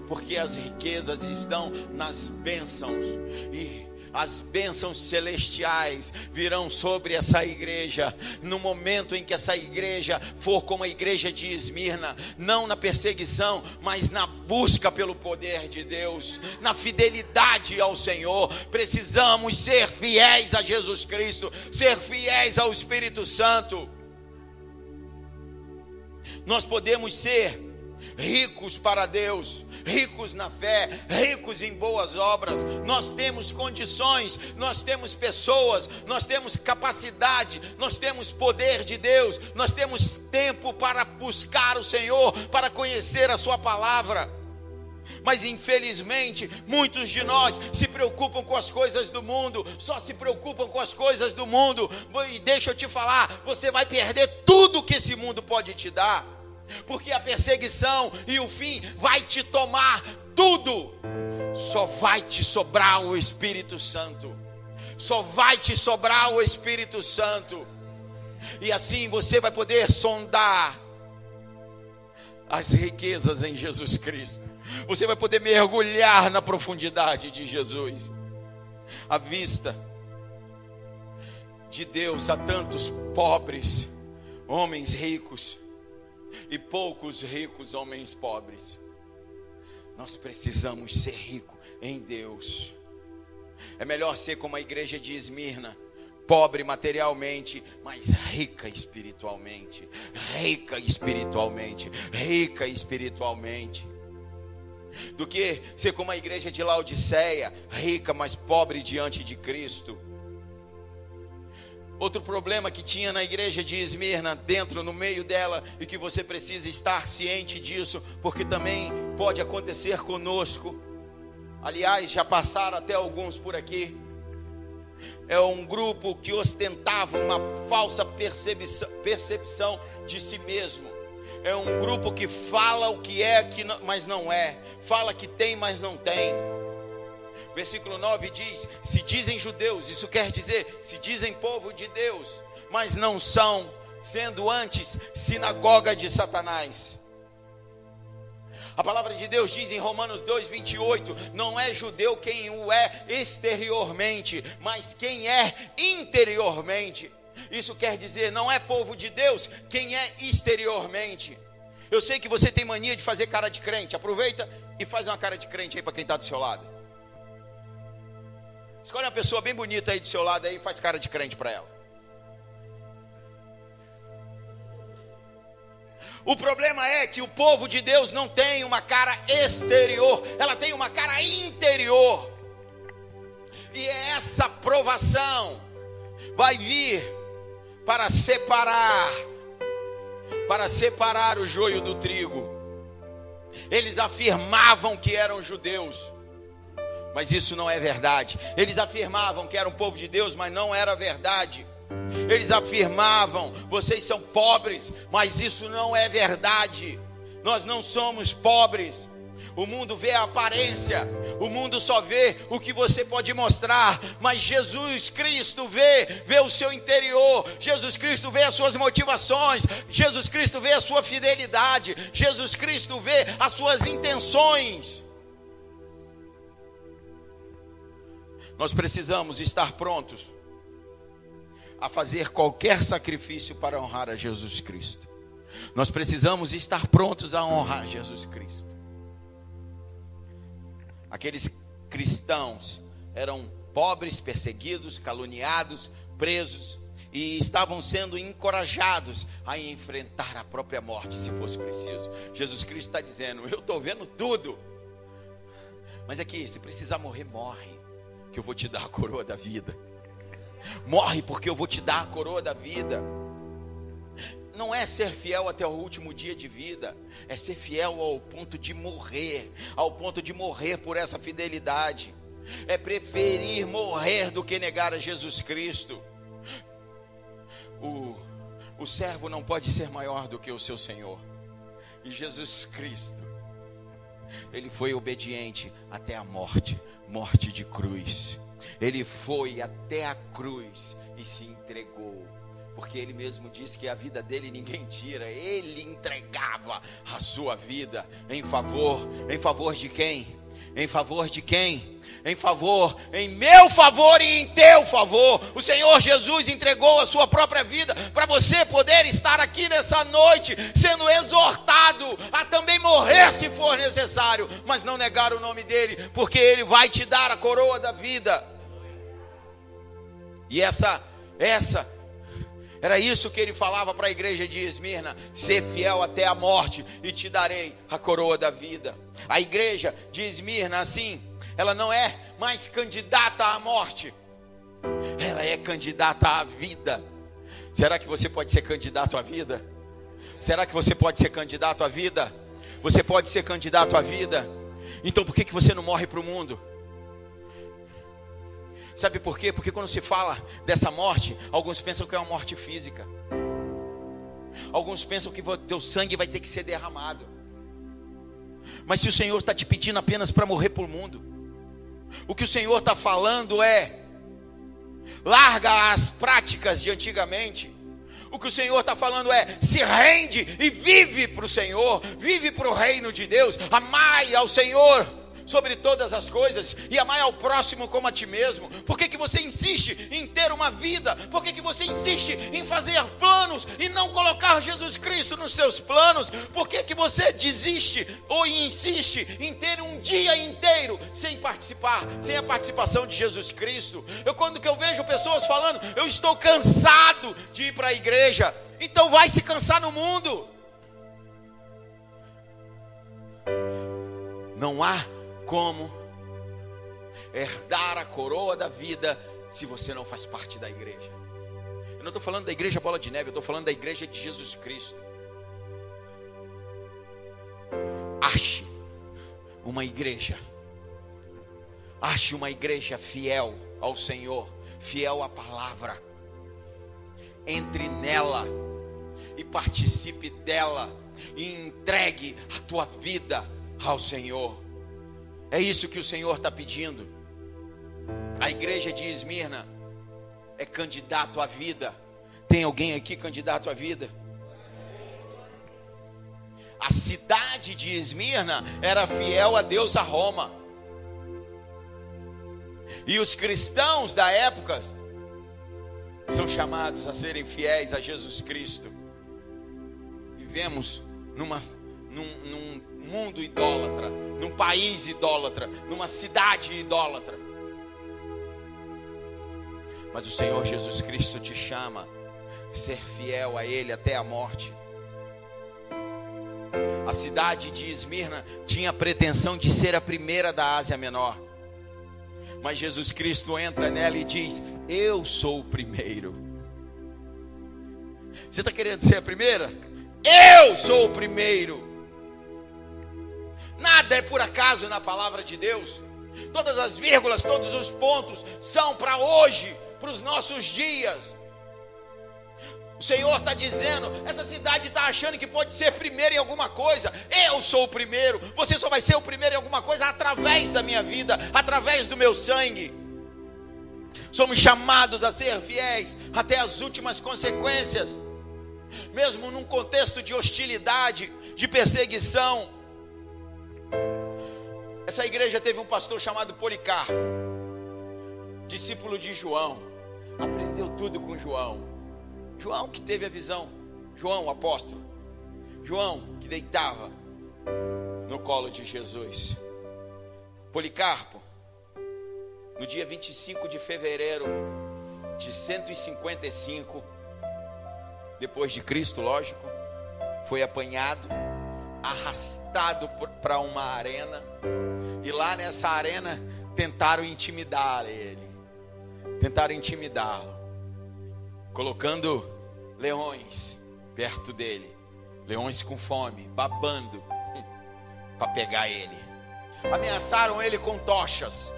Porque as riquezas estão nas bênçãos, e as bênçãos celestiais virão sobre essa igreja, no momento em que essa igreja for como a igreja de Esmirna, não na perseguição, mas na busca pelo poder de Deus, na fidelidade ao Senhor. Precisamos ser fiéis a Jesus Cristo, ser fiéis ao Espírito Santo. Nós podemos ser ricos para Deus, ricos na fé, ricos em boas obras. Nós temos condições, nós temos pessoas, nós temos capacidade, nós temos poder de Deus, nós temos tempo para buscar o Senhor, para conhecer a sua palavra. Mas infelizmente muitos de nós se preocupam com as coisas do mundo, só se preocupam com as coisas do mundo. E deixa eu te falar, você vai perder tudo que esse mundo pode te dar, porque a perseguição e o fim vai te tomar tudo. Só vai te sobrar o Espírito Santo. Só vai te sobrar o Espírito Santo. E assim você vai poder sondar as riquezas em Jesus Cristo. Você vai poder mergulhar na profundidade de Jesus. À vista de Deus há tantos pobres, homens ricos, e poucos ricos homens pobres. Nós precisamos ser ricos em Deus. É melhor ser como a igreja de Esmirna, pobre materialmente, mas rica espiritualmente. Rica espiritualmente. Rica espiritualmente. Do que ser como a igreja de Laodiceia, rica, mas pobre diante de Cristo. Outro problema que tinha na igreja de Esmirna, dentro, no meio dela, e que você precisa estar ciente disso, porque também pode acontecer conosco. Aliás, já passaram até alguns por aqui. É um grupo que ostentava uma falsa percepção de si mesmo. É um grupo que fala o que é, mas não é. Fala que tem, mas não tem. Versículo 9 diz: se dizem judeus, isso quer dizer, se dizem povo de Deus, mas não são, sendo antes sinagoga de Satanás. A palavra de Deus diz em Romanos 2:28, não é judeu quem o é exteriormente, mas quem é interiormente. Isso quer dizer, não é povo de Deus quem é exteriormente. Eu sei que você tem mania de fazer cara de crente. Aproveita e faz uma cara de crente aí para quem está do seu lado. Escolhe uma pessoa bem bonita aí do seu lado aí e faz cara de crente para ela. O problema é que o povo de Deus não tem uma cara exterior, ela tem uma cara interior. E essa provação vai vir para separar o joio do trigo. Eles afirmavam que eram judeus, mas isso não é verdade. Eles afirmavam que eram povo de Deus, mas não era verdade. Eles afirmavam: vocês são pobres, mas isso não é verdade. Nós não somos pobres. O mundo vê a aparência, o mundo só vê o que você pode mostrar, mas Jesus Cristo vê o seu interior. Jesus Cristo vê as suas motivações, Jesus Cristo vê a sua fidelidade, Jesus Cristo vê as suas intenções. Nós precisamos estar prontos a fazer qualquer sacrifício para honrar a Jesus Cristo. Nós precisamos estar prontos a honrar Jesus Cristo. Aqueles cristãos eram pobres, perseguidos, caluniados, presos, e estavam sendo encorajados a enfrentar a própria morte, se fosse preciso. Jesus Cristo está dizendo: eu estou vendo tudo, mas aqui, se precisar morrer, morre, que eu vou te dar a coroa da vida. Morre, porque eu vou te dar a coroa da vida. Não é ser fiel até o último dia de vida, é ser fiel ao ponto de morrer, ao ponto de morrer por essa fidelidade. É preferir morrer do que negar a Jesus Cristo. O servo não pode ser maior do que o seu Senhor. E Jesus Cristo, Ele foi obediente até a morte, morte de cruz. Ele foi até a cruz e se entregou. Porque Ele mesmo disse que a vida dele ninguém tira. Ele entregava a sua vida em favor de quem? Em favor de quem? Em meu favor e em teu favor. O Senhor Jesus entregou a sua própria vida para você poder estar aqui nessa noite, sendo exortado a também morrer se for necessário, mas não negar o nome dele, porque Ele vai te dar a coroa da vida. E era isso que Ele falava para a igreja de Esmirna: ser fiel até a morte e te darei a coroa da vida. A igreja de Esmirna, assim, ela não é mais candidata à morte, ela é candidata à vida. Será que você pode ser candidato à vida? Será que você pode ser candidato à vida? Você pode ser candidato à vida. Então por que você não morre para o mundo? Sabe por quê? Porque quando se fala dessa morte, alguns pensam que é uma morte física. Alguns pensam que teu sangue vai ter que ser derramado. Mas se o Senhor está te pedindo apenas para morrer por mundo, o que o Senhor está falando é: larga as práticas de antigamente. O que o Senhor está falando é: se rende e vive para o Senhor, vive para o reino de Deus. Amai ao Senhor sobre todas as coisas e amai ao próximo como a ti mesmo. Por que você insiste em ter uma vida? Por que você insiste em fazer planos e não colocar Jesus Cristo nos teus planos? Por que você desiste ou insiste em ter um dia inteiro sem participar, sem a participação de Jesus Cristo? Quando eu vejo pessoas falando: eu estou cansado de ir para a igreja. Então vai se cansar no mundo. Não há como herdar a coroa da vida se você não faz parte da igreja. Eu não estou falando da igreja Bola de Neve, eu estou falando da igreja de Jesus Cristo. Ache uma igreja fiel ao Senhor, fiel à palavra. Entre nela e participe dela e entregue a tua vida ao Senhor. É isso que o Senhor está pedindo. A igreja de Esmirna é candidato à vida. Tem alguém aqui candidato à vida? A cidade de Esmirna era fiel a Deus, a Roma. E os cristãos da época são chamados a serem fiéis a Jesus Cristo. Vivemos num mundo idólatra, num país idólatra, numa cidade idólatra. Mas o Senhor Jesus Cristo te chama a ser fiel a Ele até a morte. A cidade de Esmirna tinha a pretensão de ser a primeira da Ásia Menor, mas Jesus Cristo entra nela e diz: eu sou o primeiro. Você está querendo ser a primeira? Eu sou o primeiro. Nada é por acaso na palavra de Deus. Todas as vírgulas, todos os pontos são para hoje, para os nossos dias. O Senhor está dizendo, essa cidade está achando que pode ser primeiro em alguma coisa. Eu sou o primeiro. Você só vai ser o primeiro em alguma coisa através da minha vida, através do meu sangue. Somos chamados a ser fiéis até as últimas consequências, mesmo num contexto de hostilidade, de perseguição. Essa igreja teve um pastor chamado Policarpo, discípulo de João. Aprendeu tudo com João. João que teve a visão. João, o apóstolo. João que deitava no colo de Jesus. Policarpo, no dia 25 de fevereiro de 155 depois de Cristo, lógico, foi apanhado, arrastado para uma arena, e lá nessa arena tentaram intimidar ele, colocando leões perto dele, leões com fome, babando para pegar ele. Ameaçaram ele com tochas,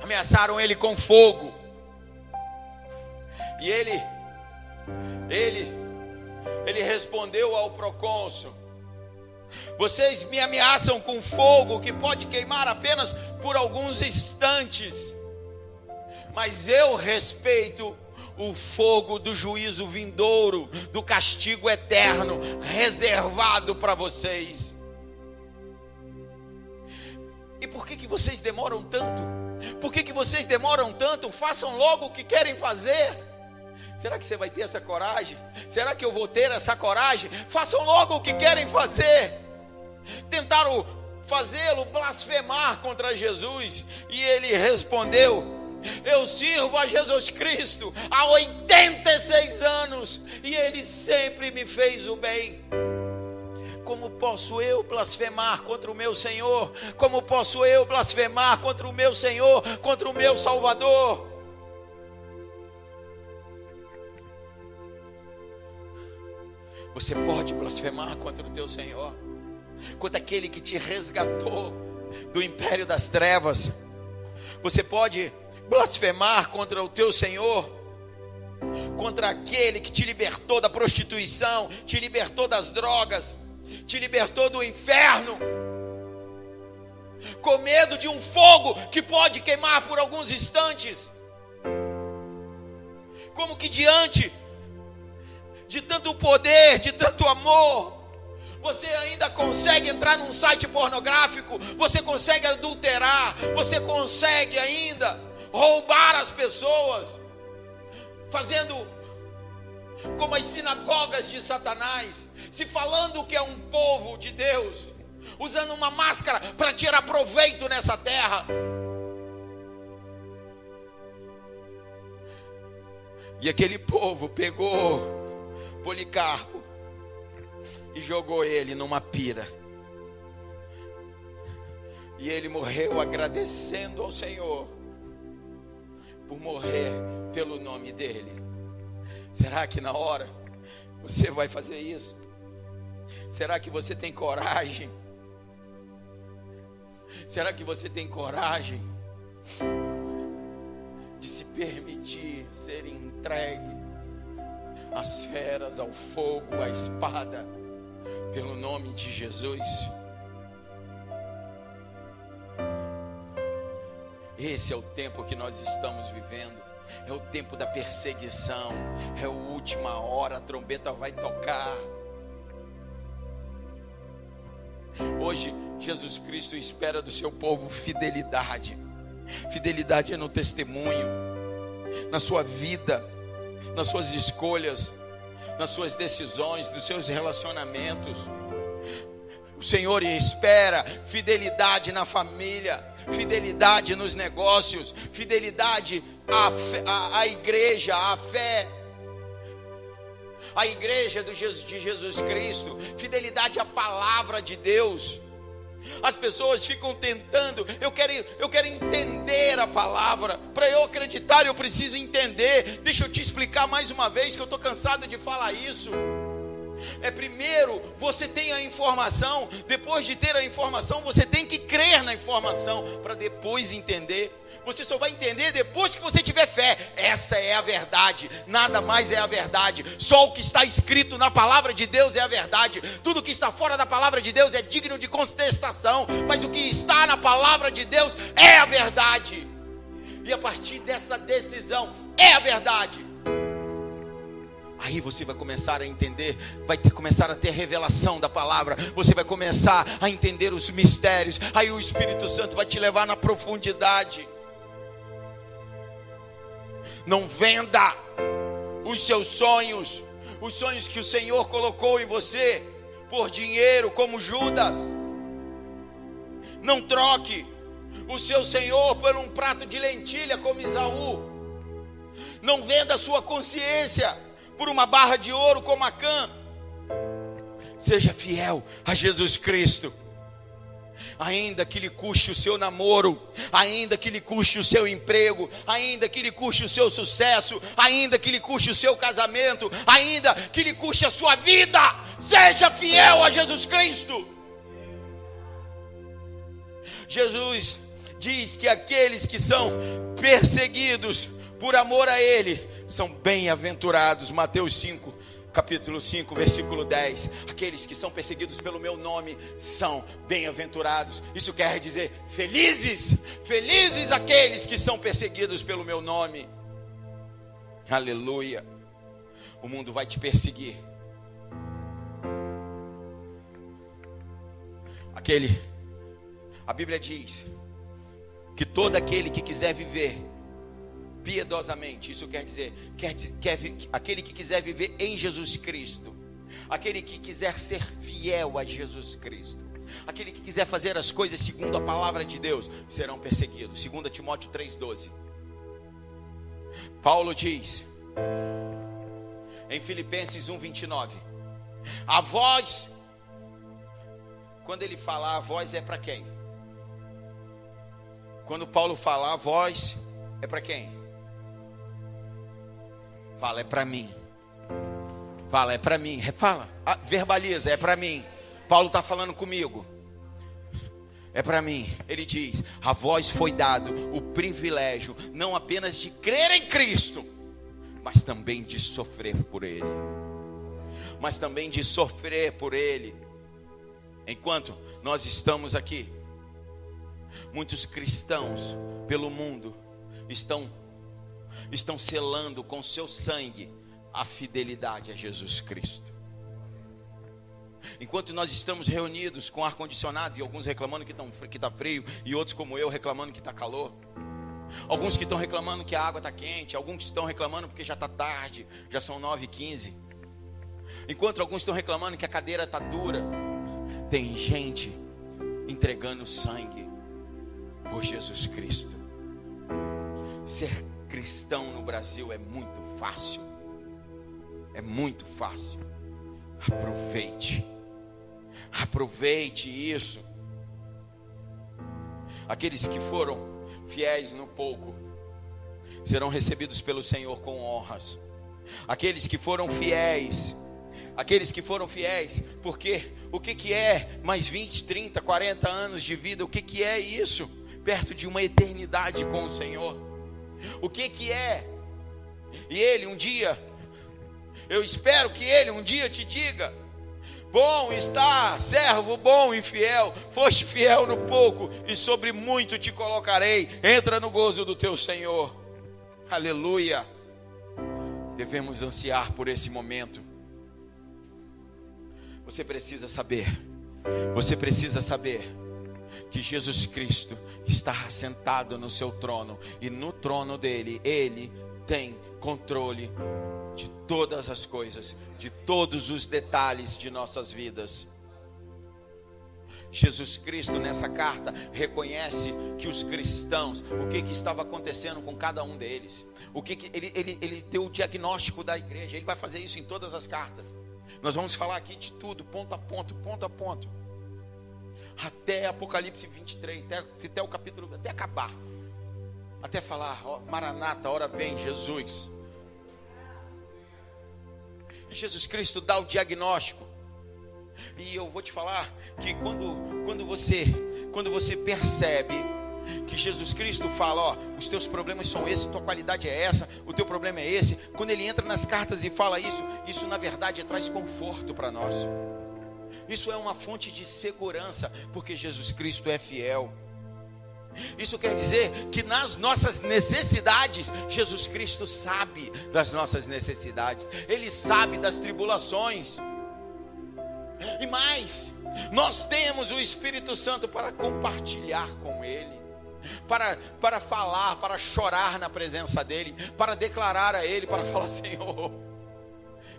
ameaçaram ele com fogo, e ele respondeu ao procônsul: vocês me ameaçam com fogo que pode queimar apenas por alguns instantes, mas eu respeito o fogo do juízo vindouro, do castigo eterno reservado para vocês. E por que vocês demoram tanto? Por que vocês demoram tanto? Façam logo o que querem fazer. Será que você vai ter essa coragem? Será que eu vou ter essa coragem? Façam logo o que querem fazer. Tentaram fazê-lo blasfemar contra Jesus, e ele respondeu: eu sirvo a Jesus Cristo há 86 anos e Ele sempre me fez o bem. Como posso eu blasfemar contra o meu Senhor? Como posso eu blasfemar contra o meu Senhor, contra o meu Salvador? Você pode blasfemar contra o teu Senhor, contra aquele que te resgatou do império das trevas. Você pode blasfemar contra o teu Senhor, contra aquele que te libertou da prostituição, te libertou das drogas, te libertou do inferno, com medo de um fogo que pode queimar por alguns instantes. Como que diante de tanto poder, de tanto amor, você ainda consegue entrar num site pornográfico, você consegue adulterar, você consegue ainda roubar as pessoas, fazendo como as sinagogas de Satanás, se falando que é um povo de Deus, usando uma máscara para tirar proveito nessa terra. E aquele povo pegou Policarpo e jogou ele numa pira, e ele morreu agradecendo ao Senhor por morrer pelo nome dele. Será que na hora você vai fazer isso? Será que você tem coragem? Será que você tem coragem de se permitir ser entregue às feras, ao fogo, à espada, pelo nome de Jesus? Esse é o tempo que nós estamos vivendo. É o tempo da perseguição. É a última hora, a trombeta vai tocar. Hoje, Jesus Cristo espera do seu povo fidelidade. Fidelidade é no testemunho, na sua vida, nas suas escolhas, nas suas decisões, nos seus relacionamentos. O Senhor espera fidelidade na família, fidelidade nos negócios, fidelidade à igreja, à fé, à igreja de Jesus Cristo, fidelidade à palavra de Deus. As pessoas ficam tentando, eu quero entender a palavra. Para eu acreditar eu preciso entender. Deixa eu te explicar mais uma vez, que eu estou cansado de falar isso. primeiro você tem a informação, depois de ter a informação, você tem que crer na informação, para depois entender. Você só vai entender depois que você tiver fé. Essa é a verdade, nada mais é a verdade. Só o que está escrito na palavra de Deus é a verdade. Tudo que está fora da palavra de Deus é digno de contestação, mas o que está na palavra de Deus é a verdade. E a partir dessa decisão, é a verdade. Aí você vai começar a entender, começar a ter revelação da palavra. Você vai começar a entender os mistérios. Aí o Espírito Santo vai te levar na profundidade. Não venda os seus sonhos, os sonhos que o Senhor colocou em você, por dinheiro, como Judas. Não troque o seu Senhor por um prato de lentilha, como Esaú. Não venda a sua consciência por uma barra de ouro, como Acã. Seja fiel a Jesus Cristo. Ainda que lhe custe o seu namoro, ainda que lhe custe o seu emprego, ainda que lhe custe o seu sucesso, ainda que lhe custe o seu casamento, ainda que lhe custe a sua vida, seja fiel a Jesus Cristo. Jesus diz que aqueles que são perseguidos por amor a Ele são bem-aventurados. Mateus 5, capítulo 5, versículo 10. Aqueles que são perseguidos pelo meu nome são bem-aventurados. Isso quer dizer felizes. Felizes aqueles que são perseguidos pelo meu nome. Aleluia. O mundo vai te perseguir. A Bíblia diz que todo aquele que quiser viver piedosamente, isso quer dizer, aquele que quiser viver em Jesus Cristo, aquele que quiser ser fiel a Jesus Cristo, aquele que quiser fazer as coisas segundo a palavra de Deus, serão perseguidos. 2 Timóteo 3,12. Paulo diz em Filipenses 1,29, a voz, quando ele fala a voz, é para quem? Quando Paulo fala a voz, é para quem? Fala, é para mim. Fala, é para mim. Fala, verbaliza, é para mim. Paulo está falando comigo. É para mim. Ele diz, a vós foi dado o privilégio, não apenas de crer em Cristo, mas também de sofrer por Ele. Mas também de sofrer por Ele. Enquanto nós estamos aqui, muitos cristãos pelo mundo estão selando com seu sangue a fidelidade a Jesus Cristo. Enquanto nós estamos reunidos com ar-condicionado, e alguns reclamando que está frio, e outros como eu reclamando que está calor, alguns que estão reclamando que a água está quente, alguns que estão reclamando porque já está tarde, já são 9h15, enquanto alguns estão reclamando que a cadeira está dura, tem gente entregando sangue por Jesus Cristo. Ser cristão no Brasil é muito fácil. É muito fácil. Aproveite isso. Aqueles que foram fiéis no pouco serão recebidos pelo Senhor com honras. Aqueles que foram fiéis, porque o que é mais 20, 30, 40 anos de vida? O que é isso perto de uma eternidade com o Senhor? O que é? E Ele um dia, eu espero que Ele um dia te diga: bom está, servo bom e fiel, foste fiel no pouco, e sobre muito te colocarei, entra no gozo do teu Senhor. Aleluia. Devemos ansiar por esse momento. Você precisa saber que Jesus Cristo está assentado no seu trono, e no trono dele, Ele tem controle de todas as coisas, de todos os detalhes de nossas vidas. Jesus Cristo nessa carta reconhece que os cristãos, o que estava acontecendo com cada um deles, ele deu o diagnóstico da igreja. Ele vai fazer isso em todas as cartas. Nós vamos falar aqui de tudo, ponto a ponto, até Apocalipse 23, até o capítulo, até acabar, até falar, ó, Maranata, ora vem Jesus. E Jesus Cristo dá o diagnóstico E eu vou te falar que quando você percebe que Jesus Cristo fala, ó, os teus problemas são esses, tua qualidade é essa, o teu problema é esse. Quando ele entra nas cartas e fala isso na verdade traz conforto para nós. Isso é uma fonte de segurança, porque Jesus Cristo é fiel. Isso quer dizer que nas nossas necessidades, Jesus Cristo sabe das nossas necessidades. Ele sabe das tribulações. E mais, nós temos o Espírito Santo para compartilhar com Ele, para falar, para chorar na presença dEle, para declarar a Ele, para falar: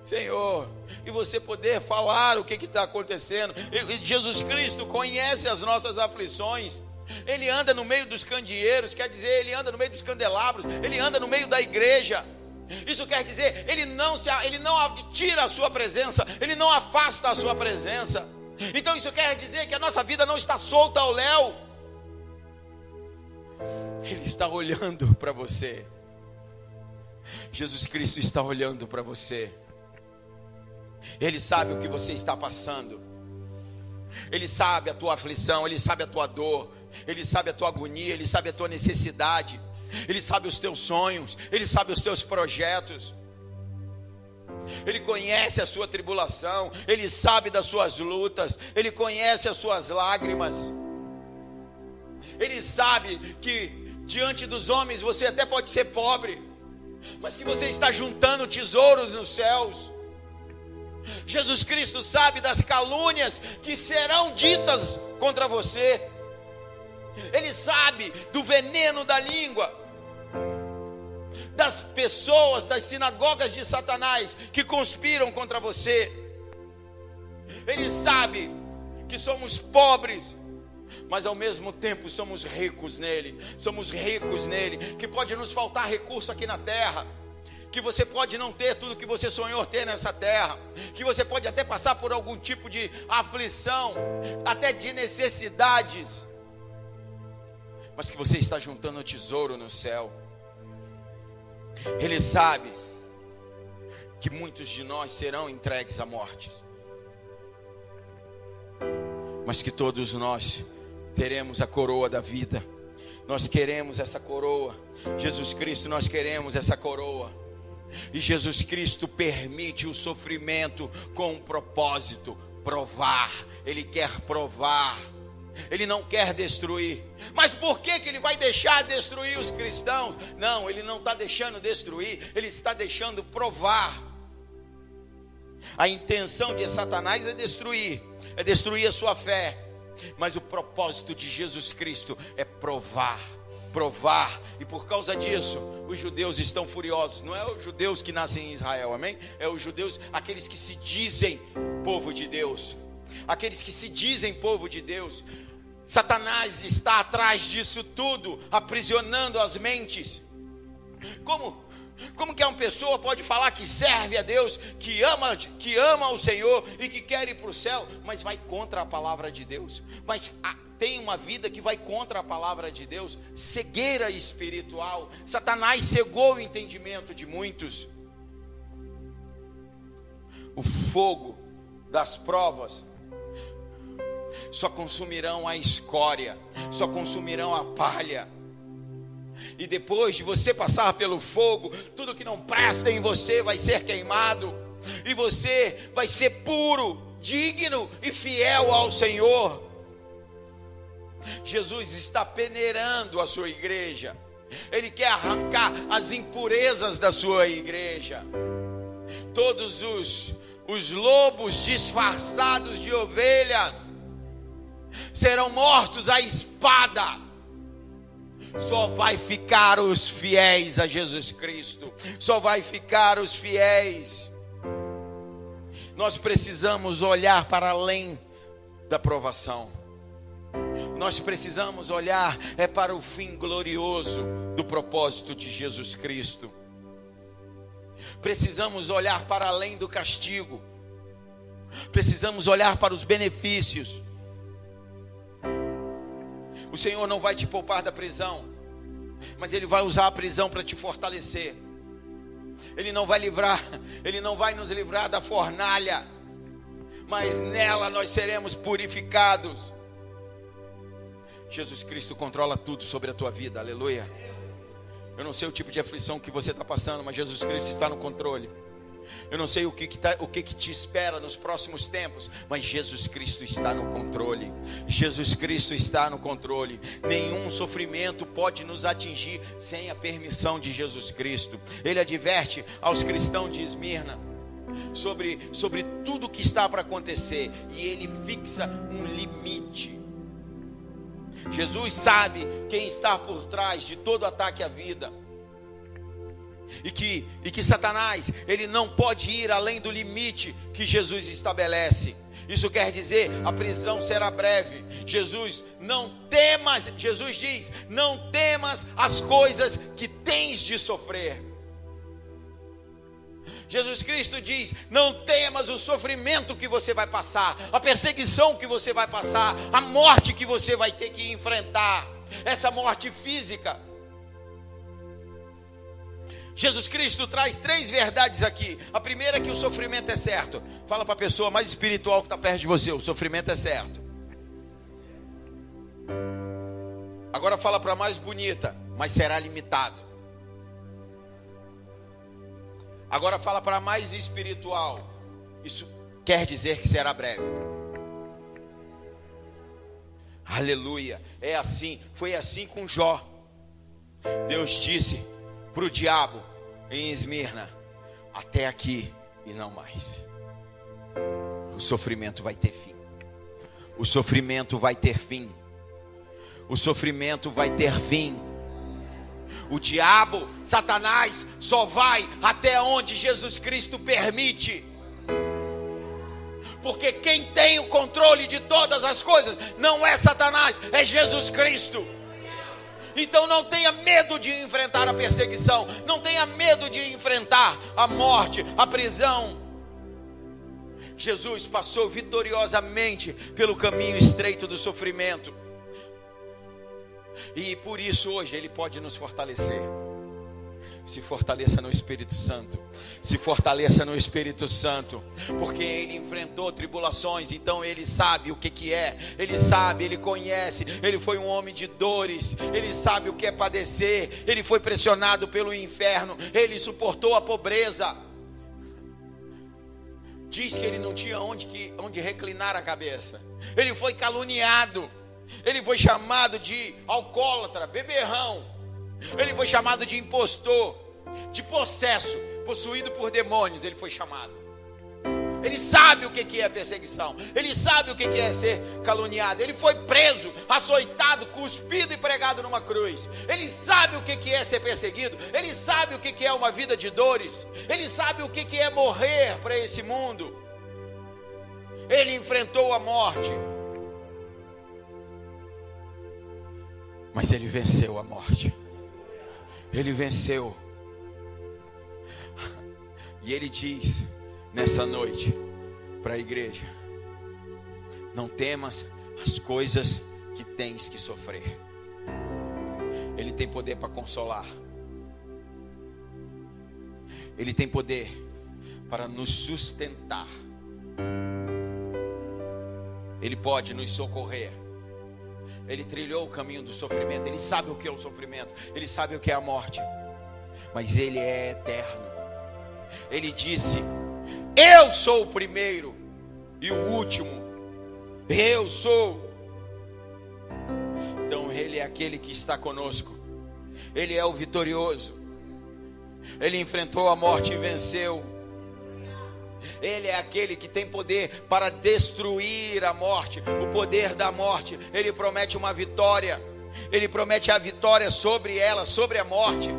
Senhor, e você poder falar o que está acontecendo. Jesus Cristo conhece as nossas aflições. Ele anda no meio dos candeeiros, quer dizer, ele anda no meio dos candelabros, ele anda no meio da igreja. Isso quer dizer, ele não tira a sua presença, ele não afasta a sua presença. Então isso quer dizer que a nossa vida não está solta ao léu. Ele está olhando para você. Jesus Cristo está olhando para você. Ele sabe o que você está passando. Ele sabe a tua aflição, ele sabe a tua dor, ele sabe a tua agonia, ele sabe a tua necessidade, ele sabe os teus sonhos, ele sabe os teus projetos. Ele conhece a sua tribulação, ele sabe das suas lutas, ele conhece as suas lágrimas. Ele sabe que diante dos homens você até pode ser pobre, mas que você está juntando tesouros nos céus. Jesus Cristo sabe das calúnias que serão ditas contra você. Ele sabe do veneno da língua, das pessoas, das sinagogas de Satanás que conspiram contra você. Ele sabe que somos pobres, mas ao mesmo tempo somos ricos nele. Somos ricos nele, que pode nos faltar recurso aqui na terra, que você pode não ter tudo que você sonhou ter nessa terra, que você pode até passar por algum tipo de aflição, até de necessidades, mas que você está juntando tesouro no céu. Ele sabe que muitos de nós serão entregues à morte, mas que todos nós teremos a coroa da vida. Nós queremos essa coroa. Jesus Cristo, nós queremos essa coroa. E Jesus Cristo permite o sofrimento com um propósito: provar. Ele quer provar. Ele não quer destruir. Mas por que ele vai deixar destruir os cristãos? Não, ele não está deixando destruir, ele está deixando provar. A intenção de Satanás é destruir a sua fé. Mas o propósito de Jesus Cristo é provar. E por causa disso, os judeus estão furiosos. Não é os judeus que nascem em Israel, amém? É os judeus, aqueles que se dizem povo de Deus. Aqueles que se dizem povo de Deus. Satanás está atrás disso tudo, aprisionando as mentes. Como que uma pessoa pode falar que serve a Deus, que ama o Senhor e que quer ir para o céu, mas vai contra a palavra de Deus? Mas tem uma vida que vai contra a palavra de Deus. Cegueira espiritual. Satanás cegou o entendimento de muitos. O fogo das provas só consumirão a escória, só consumirão a palha. E depois de você passar pelo fogo, tudo que não presta em você vai ser queimado, e você vai ser puro, digno e fiel ao Senhor. Jesus está peneirando a sua igreja. Ele quer arrancar as impurezas da sua igreja. Todos os lobos disfarçados de ovelhas serão mortos à espada. Só vai ficar os fiéis a Jesus Cristo. Só vai ficar os fiéis. Nós precisamos olhar para além da provação. Nós precisamos olhar para o fim glorioso do propósito de Jesus Cristo. Precisamos olhar para além do castigo. Precisamos olhar para os benefícios. O Senhor não vai te poupar da prisão, mas Ele vai usar a prisão para te fortalecer. Ele não vai nos livrar da fornalha. mas nela nós seremos purificados. Jesus Cristo controla tudo sobre a tua vida, aleluia. Eu não sei o tipo de aflição que você está passando, mas Jesus Cristo está no controle. Eu não sei o que te espera nos próximos tempos, mas Jesus Cristo está no controle. Jesus Cristo está no controle. Nenhum sofrimento pode nos atingir sem a permissão de Jesus Cristo. Ele adverte aos cristãos de Esmirna sobre tudo que está para acontecer, e ele fixa um limite. Jesus sabe quem está por trás de todo ataque à vida. E que Satanás, ele não pode ir além do limite que Jesus estabelece. Isso quer dizer, a prisão será breve. Jesus diz, não temas as coisas que tens de sofrer. Jesus Cristo diz, não temas o sofrimento que você vai passar, a perseguição que você vai passar, a morte que você vai ter que enfrentar, essa morte física. Jesus Cristo traz 3 verdades aqui. A primeira é que o sofrimento é certo. Fala para a pessoa mais espiritual que está perto de você, o sofrimento é certo. Agora fala para a mais bonita, mas será limitado. Agora fala para a mais espiritual, isso quer dizer que será breve. Aleluia, é assim, foi assim com Jó. Deus disse para o diabo em Esmirna, até aqui e não mais. O sofrimento vai ter fim. O sofrimento vai ter fim. O sofrimento vai ter fim. O diabo, Satanás, só vai até onde Jesus Cristo permite. Porque quem tem o controle de todas as coisas não é Satanás, é Jesus Cristo. Então não tenha medo de enfrentar a perseguição, não tenha medo de enfrentar a morte, a prisão. Jesus passou vitoriosamente pelo caminho estreito do sofrimento. E por isso hoje Ele pode nos fortalecer. Se fortaleça no Espírito Santo. Se fortaleça no Espírito Santo. Porque Ele enfrentou tribulações, então Ele sabe o que é. Ele sabe, Ele conhece. Ele foi um homem de dores. Ele sabe o que é padecer. Ele foi pressionado pelo inferno. Ele suportou a pobreza. Diz que Ele não tinha onde reclinar a cabeça. Ele foi caluniado. Ele foi chamado de alcoólatra, beberrão. Ele foi chamado de impostor, de possesso, possuído por demônios. Ele foi chamado. Ele sabe o que é perseguição. Ele sabe o que é ser caluniado. Ele foi preso, açoitado, cuspido e pregado numa cruz. Ele sabe o que é ser perseguido. Ele sabe o que é uma vida de dores. Ele sabe o que é morrer para esse mundo. Ele enfrentou a morte. Mas Ele venceu a morte. Ele venceu. E Ele diz nessa noite para a igreja: não temas as coisas que tens que sofrer. Ele tem poder para consolar. Ele tem poder para nos sustentar. Ele pode nos socorrer. Ele trilhou o caminho do sofrimento. Ele sabe o que é o sofrimento. Ele sabe o que é a morte. Mas Ele é eterno. Ele disse: eu sou o primeiro e o último. Eu sou. Então Ele é aquele que está conosco. Ele é o vitorioso. Ele enfrentou a morte e venceu. Ele é aquele que tem poder para destruir a morte, o poder da morte. Ele promete uma vitória. Ele promete a vitória sobre ela, sobre a morte.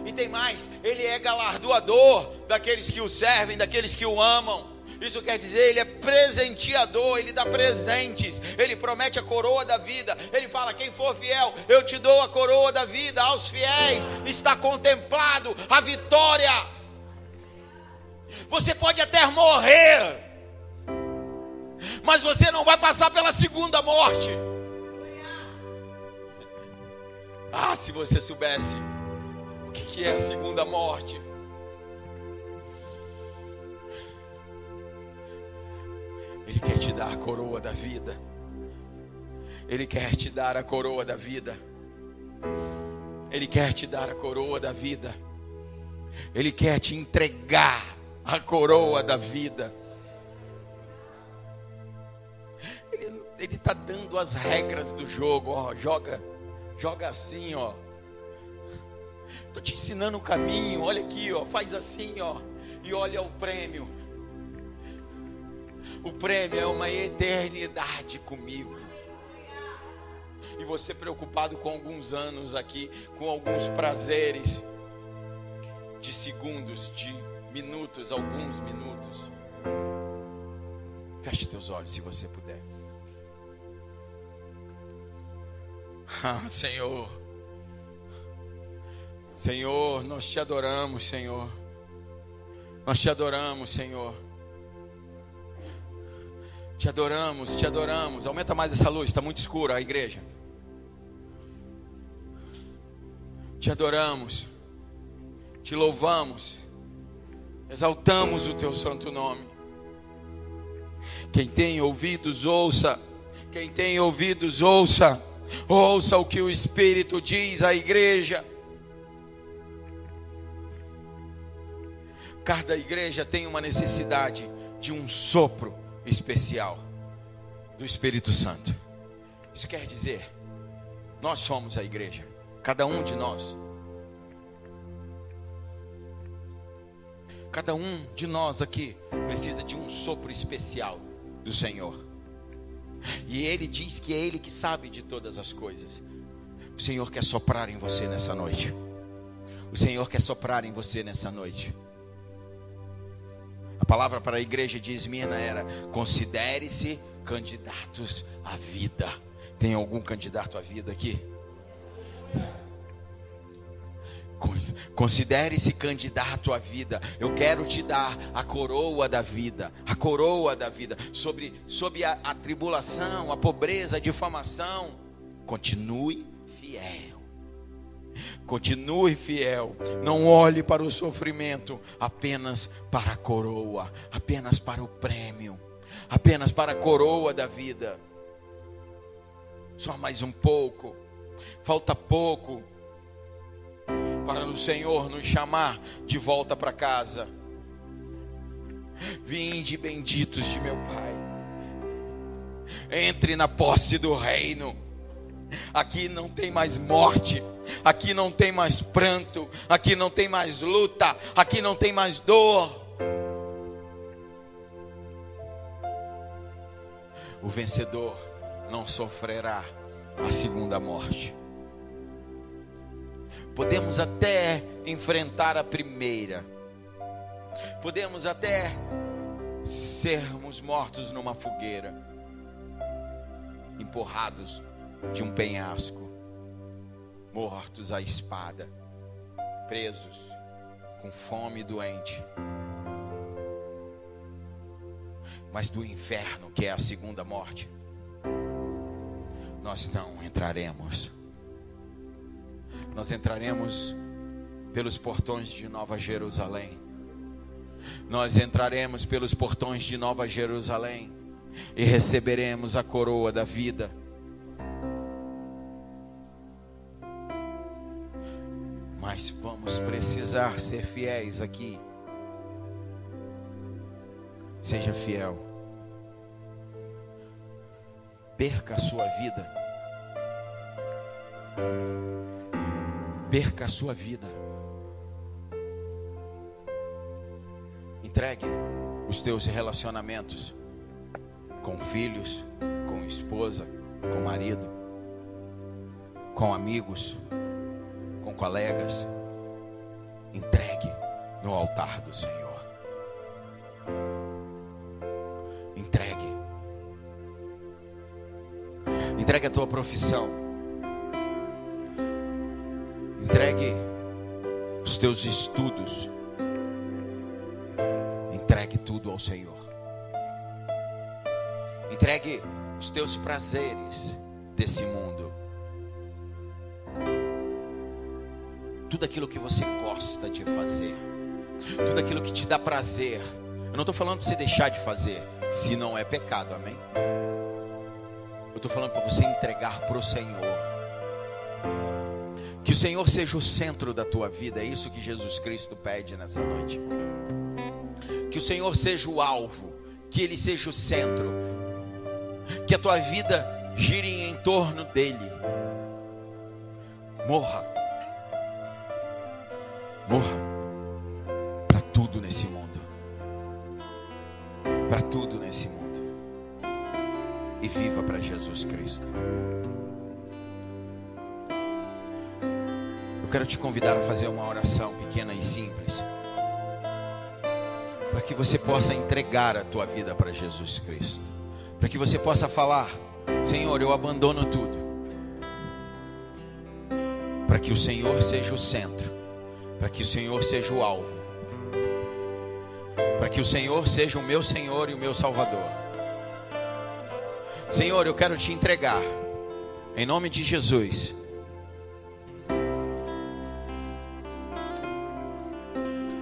E tem mais, Ele é galardoador daqueles que o servem, daqueles que o amam. Isso quer dizer, Ele é presenteador, Ele dá presentes. Ele promete a coroa da vida. Ele fala: quem for fiel, eu te dou a coroa da vida. Aos fiéis está contemplado a vitória. Você pode até morrer, mas você não vai passar pela segunda morte. Ah, se você soubesse o que é a segunda morte. Ele quer dar a coroa da vida. Ele quer te dar a coroa da vida. Ele quer te dar a coroa da vida. Ele quer te entregar a coroa da vida. Ele está dando as regras do jogo, ó. Joga assim, ó. Estou te ensinando o caminho, olha aqui, ó. Faz assim, ó. E olha o prêmio. O prêmio é uma eternidade comigo. E você preocupado com alguns anos aqui, com alguns prazeres de segundos, de minutos, alguns minutos. Feche teus olhos se você puder. Ah, Senhor. Senhor, nós te adoramos, Senhor. Nós te adoramos, Senhor. Te adoramos, te adoramos. Aumenta mais essa luz, está muito escura a igreja. Te adoramos, te louvamos, exaltamos o teu santo nome. Quem tem ouvidos, ouça. Quem tem ouvidos, ouça. Ouça o que o Espírito diz à igreja. Cada igreja tem uma necessidade de um sopro especial do Espírito Santo. Isso quer dizer, nós somos a igreja, cada um de nós. Cada um de nós aqui precisa de um sopro especial do Senhor. E Ele diz que é Ele que sabe de todas as coisas. O Senhor quer soprar em você nessa noite. O Senhor quer soprar em você nessa noite. A palavra para a igreja de Esmirna era: considere-se candidatos à vida. Tem algum candidato à vida aqui? Considere-se candidato à vida. Eu quero te dar a coroa da vida. A coroa da vida. Sobre a tribulação, a pobreza, a difamação. Continue fiel. Continue fiel. Não olhe para o sofrimento, apenas para a coroa, apenas para o prêmio, apenas para a coroa da vida. Só mais um pouco. Falta pouco para o Senhor nos chamar de volta para casa. Vinde, benditos de meu Pai. Entre na posse do reino. Aqui não tem mais morte. Aqui não tem mais pranto. Aqui não tem mais luta. Aqui não tem mais dor. O vencedor não sofrerá a segunda morte. Podemos até enfrentar a primeira. Podemos até sermos mortos numa fogueira, empurrados de um penhasco, mortos à espada, presos, com fome e doente. Mas do inferno, que é a segunda morte, nós não entraremos. Nós entraremos pelos portões de Nova Jerusalém. Nós entraremos pelos portões de Nova Jerusalém e receberemos a coroa da vida. Mas vamos precisar ser fiéis aqui. Seja fiel. Perca a sua vida. Perca a sua vida. Entregue os teus relacionamentos com filhos, com esposa, com marido, com amigos, com colegas. Entregue no altar do Senhor. Entregue. Entregue a tua profissão. Entregue os teus estudos. Entregue tudo ao Senhor. Entregue os teus prazeres desse mundo. Tudo aquilo que você gosta de fazer. Tudo aquilo que te dá prazer. Eu não estou falando para você deixar de fazer, se não é pecado, amém? Eu estou falando para você entregar para o Senhor. Que o Senhor seja o centro da tua vida. É isso que Jesus Cristo pede nessa noite. Que o Senhor seja o alvo, que Ele seja o centro, que a tua vida gire em torno dEle. Morra para tudo nesse mundo, para tudo nesse mundo, e viva para Jesus Cristo. Eu quero te convidar a fazer uma oração pequena e simples, para que você possa entregar a tua vida para Jesus Cristo, para que você possa falar: Senhor, eu abandono tudo, para que o Senhor seja o centro, para que o Senhor seja o alvo, para que o Senhor seja o meu Senhor e o meu Salvador. Senhor, eu quero te entregar, em nome de Jesus.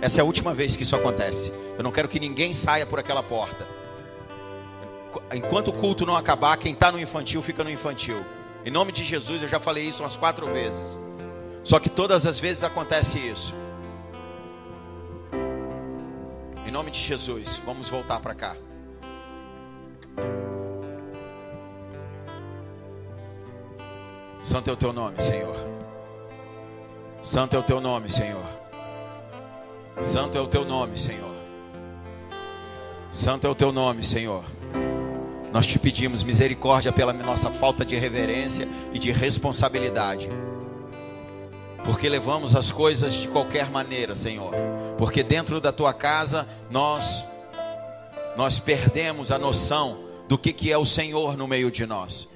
Essa é a última vez que isso acontece. Eu não quero que ninguém saia por aquela porta. Enquanto o culto não acabar, quem está no infantil, fica no infantil. Em nome de Jesus, eu já falei isso umas 4 vezes. Só que todas as vezes acontece isso. Em nome de Jesus, vamos voltar para cá. Santo é o teu nome, Senhor. Santo é o teu nome, Senhor. Santo é o teu nome, Senhor. Santo é o teu nome, Senhor. Nós te pedimos misericórdia pela nossa falta de reverência e de responsabilidade, porque levamos as coisas de qualquer maneira, Senhor. Porque dentro da tua casa nós perdemos a noção do que é o Senhor no meio de nós.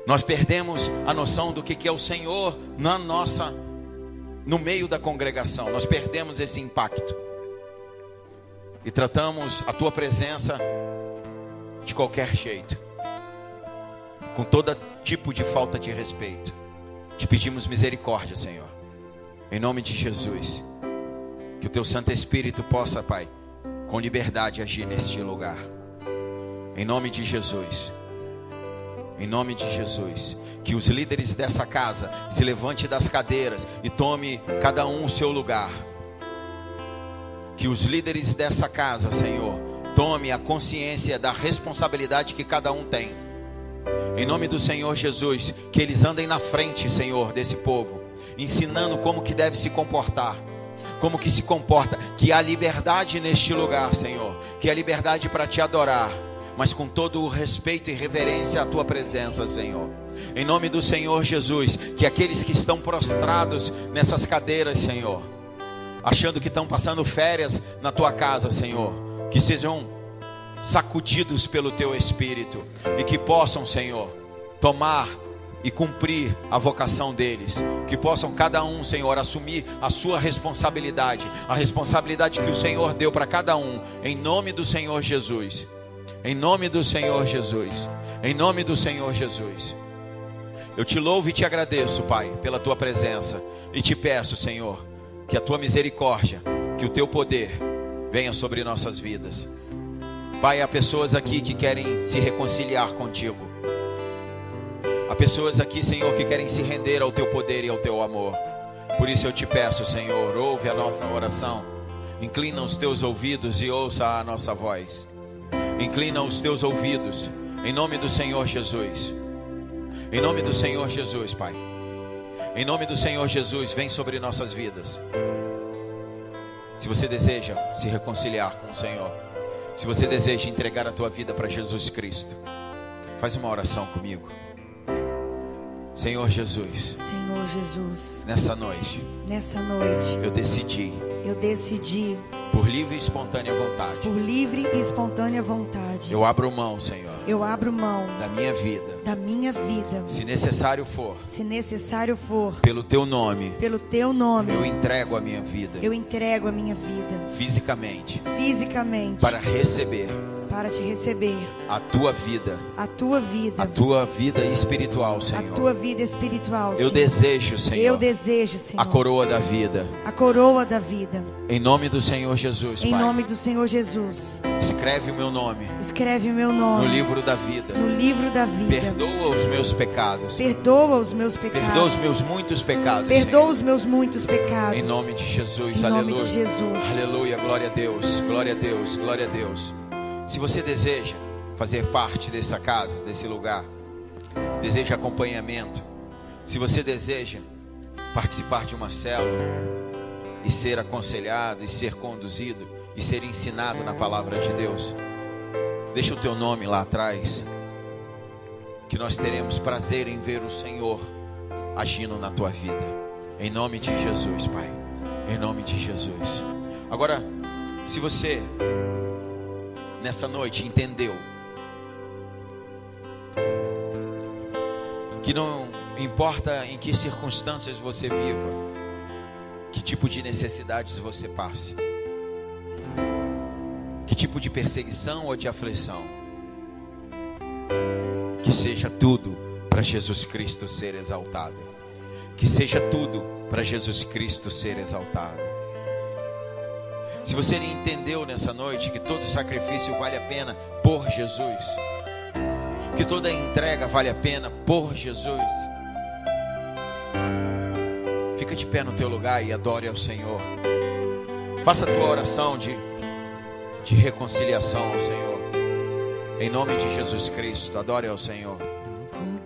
Nós perdemos a noção do que é o Senhor no meio da congregação. Nós perdemos esse impacto e tratamos a tua presença de qualquer jeito, com todo tipo de falta de respeito. Te pedimos misericórdia, Senhor, em nome de Jesus. Que o teu Santo Espírito possa, Pai, com liberdade agir neste lugar, em nome de Jesus. Em nome de Jesus. Que os líderes dessa casa se levante das cadeiras e tome cada um o seu lugar. Que os líderes dessa casa, Senhor, tome a consciência da responsabilidade que cada um tem. Em nome do Senhor Jesus, que eles andem na frente, Senhor, desse povo, ensinando como que deve se comportar, como que se comporta, que há liberdade neste lugar, Senhor, que há liberdade para te adorar, mas com todo o respeito e reverência à tua presença, Senhor. Em nome do Senhor Jesus, que aqueles que estão prostrados nessas cadeiras, Senhor, achando que estão passando férias na tua casa, Senhor, que sejam sacudidos pelo teu Espírito e que possam, Senhor, tomar e cumprir a vocação deles. Que possam cada um, Senhor, assumir a sua responsabilidade, a responsabilidade que o Senhor deu para cada um, em nome do Senhor Jesus. Em nome do Senhor Jesus. Em nome do Senhor Jesus. Eu te louvo e te agradeço, Pai, pela tua presença, e te peço, Senhor, que a tua misericórdia, que o teu poder venha sobre nossas vidas. Pai, há pessoas aqui que querem se reconciliar contigo. Há pessoas aqui, Senhor, que querem se render ao teu poder e ao teu amor. Por isso eu te peço, Senhor, ouve a nossa oração. Inclina os teus ouvidos e ouça a nossa voz. Inclina os teus ouvidos, em nome do Senhor Jesus. Em nome do Senhor Jesus, Pai. Em nome do Senhor Jesus, vem sobre nossas vidas. Se você deseja se reconciliar com o Senhor, se você deseja entregar a tua vida para Jesus Cristo, faz uma oração comigo. Senhor Jesus, Senhor Jesus, nessa noite eu decidi, por livre e espontânea vontade, eu abro mão, Senhor, da minha vida, se necessário for, pelo teu nome, eu entrego a minha vida, fisicamente, para receber para te receber a tua vida, a tua vida, a tua vida espiritual, Senhor. a tua vida espiritual, Eu Senhor. desejo, Senhor, Eu desejo, Senhor, a coroa da vida. a coroa da vida. Em nome do Senhor Jesus, Em Pai. nome do Senhor Jesus. Escreve o meu nome Escreve o meu no nome livro da vida. no livro da vida. Perdoa os meus pecados. Perdoa os meus pecados. Perdoa os meus muitos pecados, Perdoa Senhor. os meus muitos pecados. Em nome de Jesus, Em nome aleluia. de Jesus. Aleluia, glória a Deus, glória a Deus, glória a Deus. Se você deseja fazer parte dessa casa, desse lugar, deseja acompanhamento, se você deseja participar de uma célula e ser aconselhado, e ser conduzido, e ser ensinado na palavra de Deus, deixa o teu nome lá atrás, que nós teremos prazer em ver o Senhor agindo na tua vida. Em nome de Jesus, Pai. Em nome de Jesus. Agora, se você nessa noite entendeu que não importa em que circunstâncias você viva, que tipo de necessidades você passe, que tipo de perseguição ou de aflição, que seja tudo para Jesus Cristo ser exaltado. Que seja tudo para Jesus Cristo ser exaltado. Se você entendeu nessa noite que todo sacrifício vale a pena por Jesus, que toda entrega vale a pena por Jesus, fica de pé no teu lugar e adore ao Senhor. Faça a tua oração de reconciliação ao Senhor. Em nome de Jesus Cristo, adore ao Senhor. Não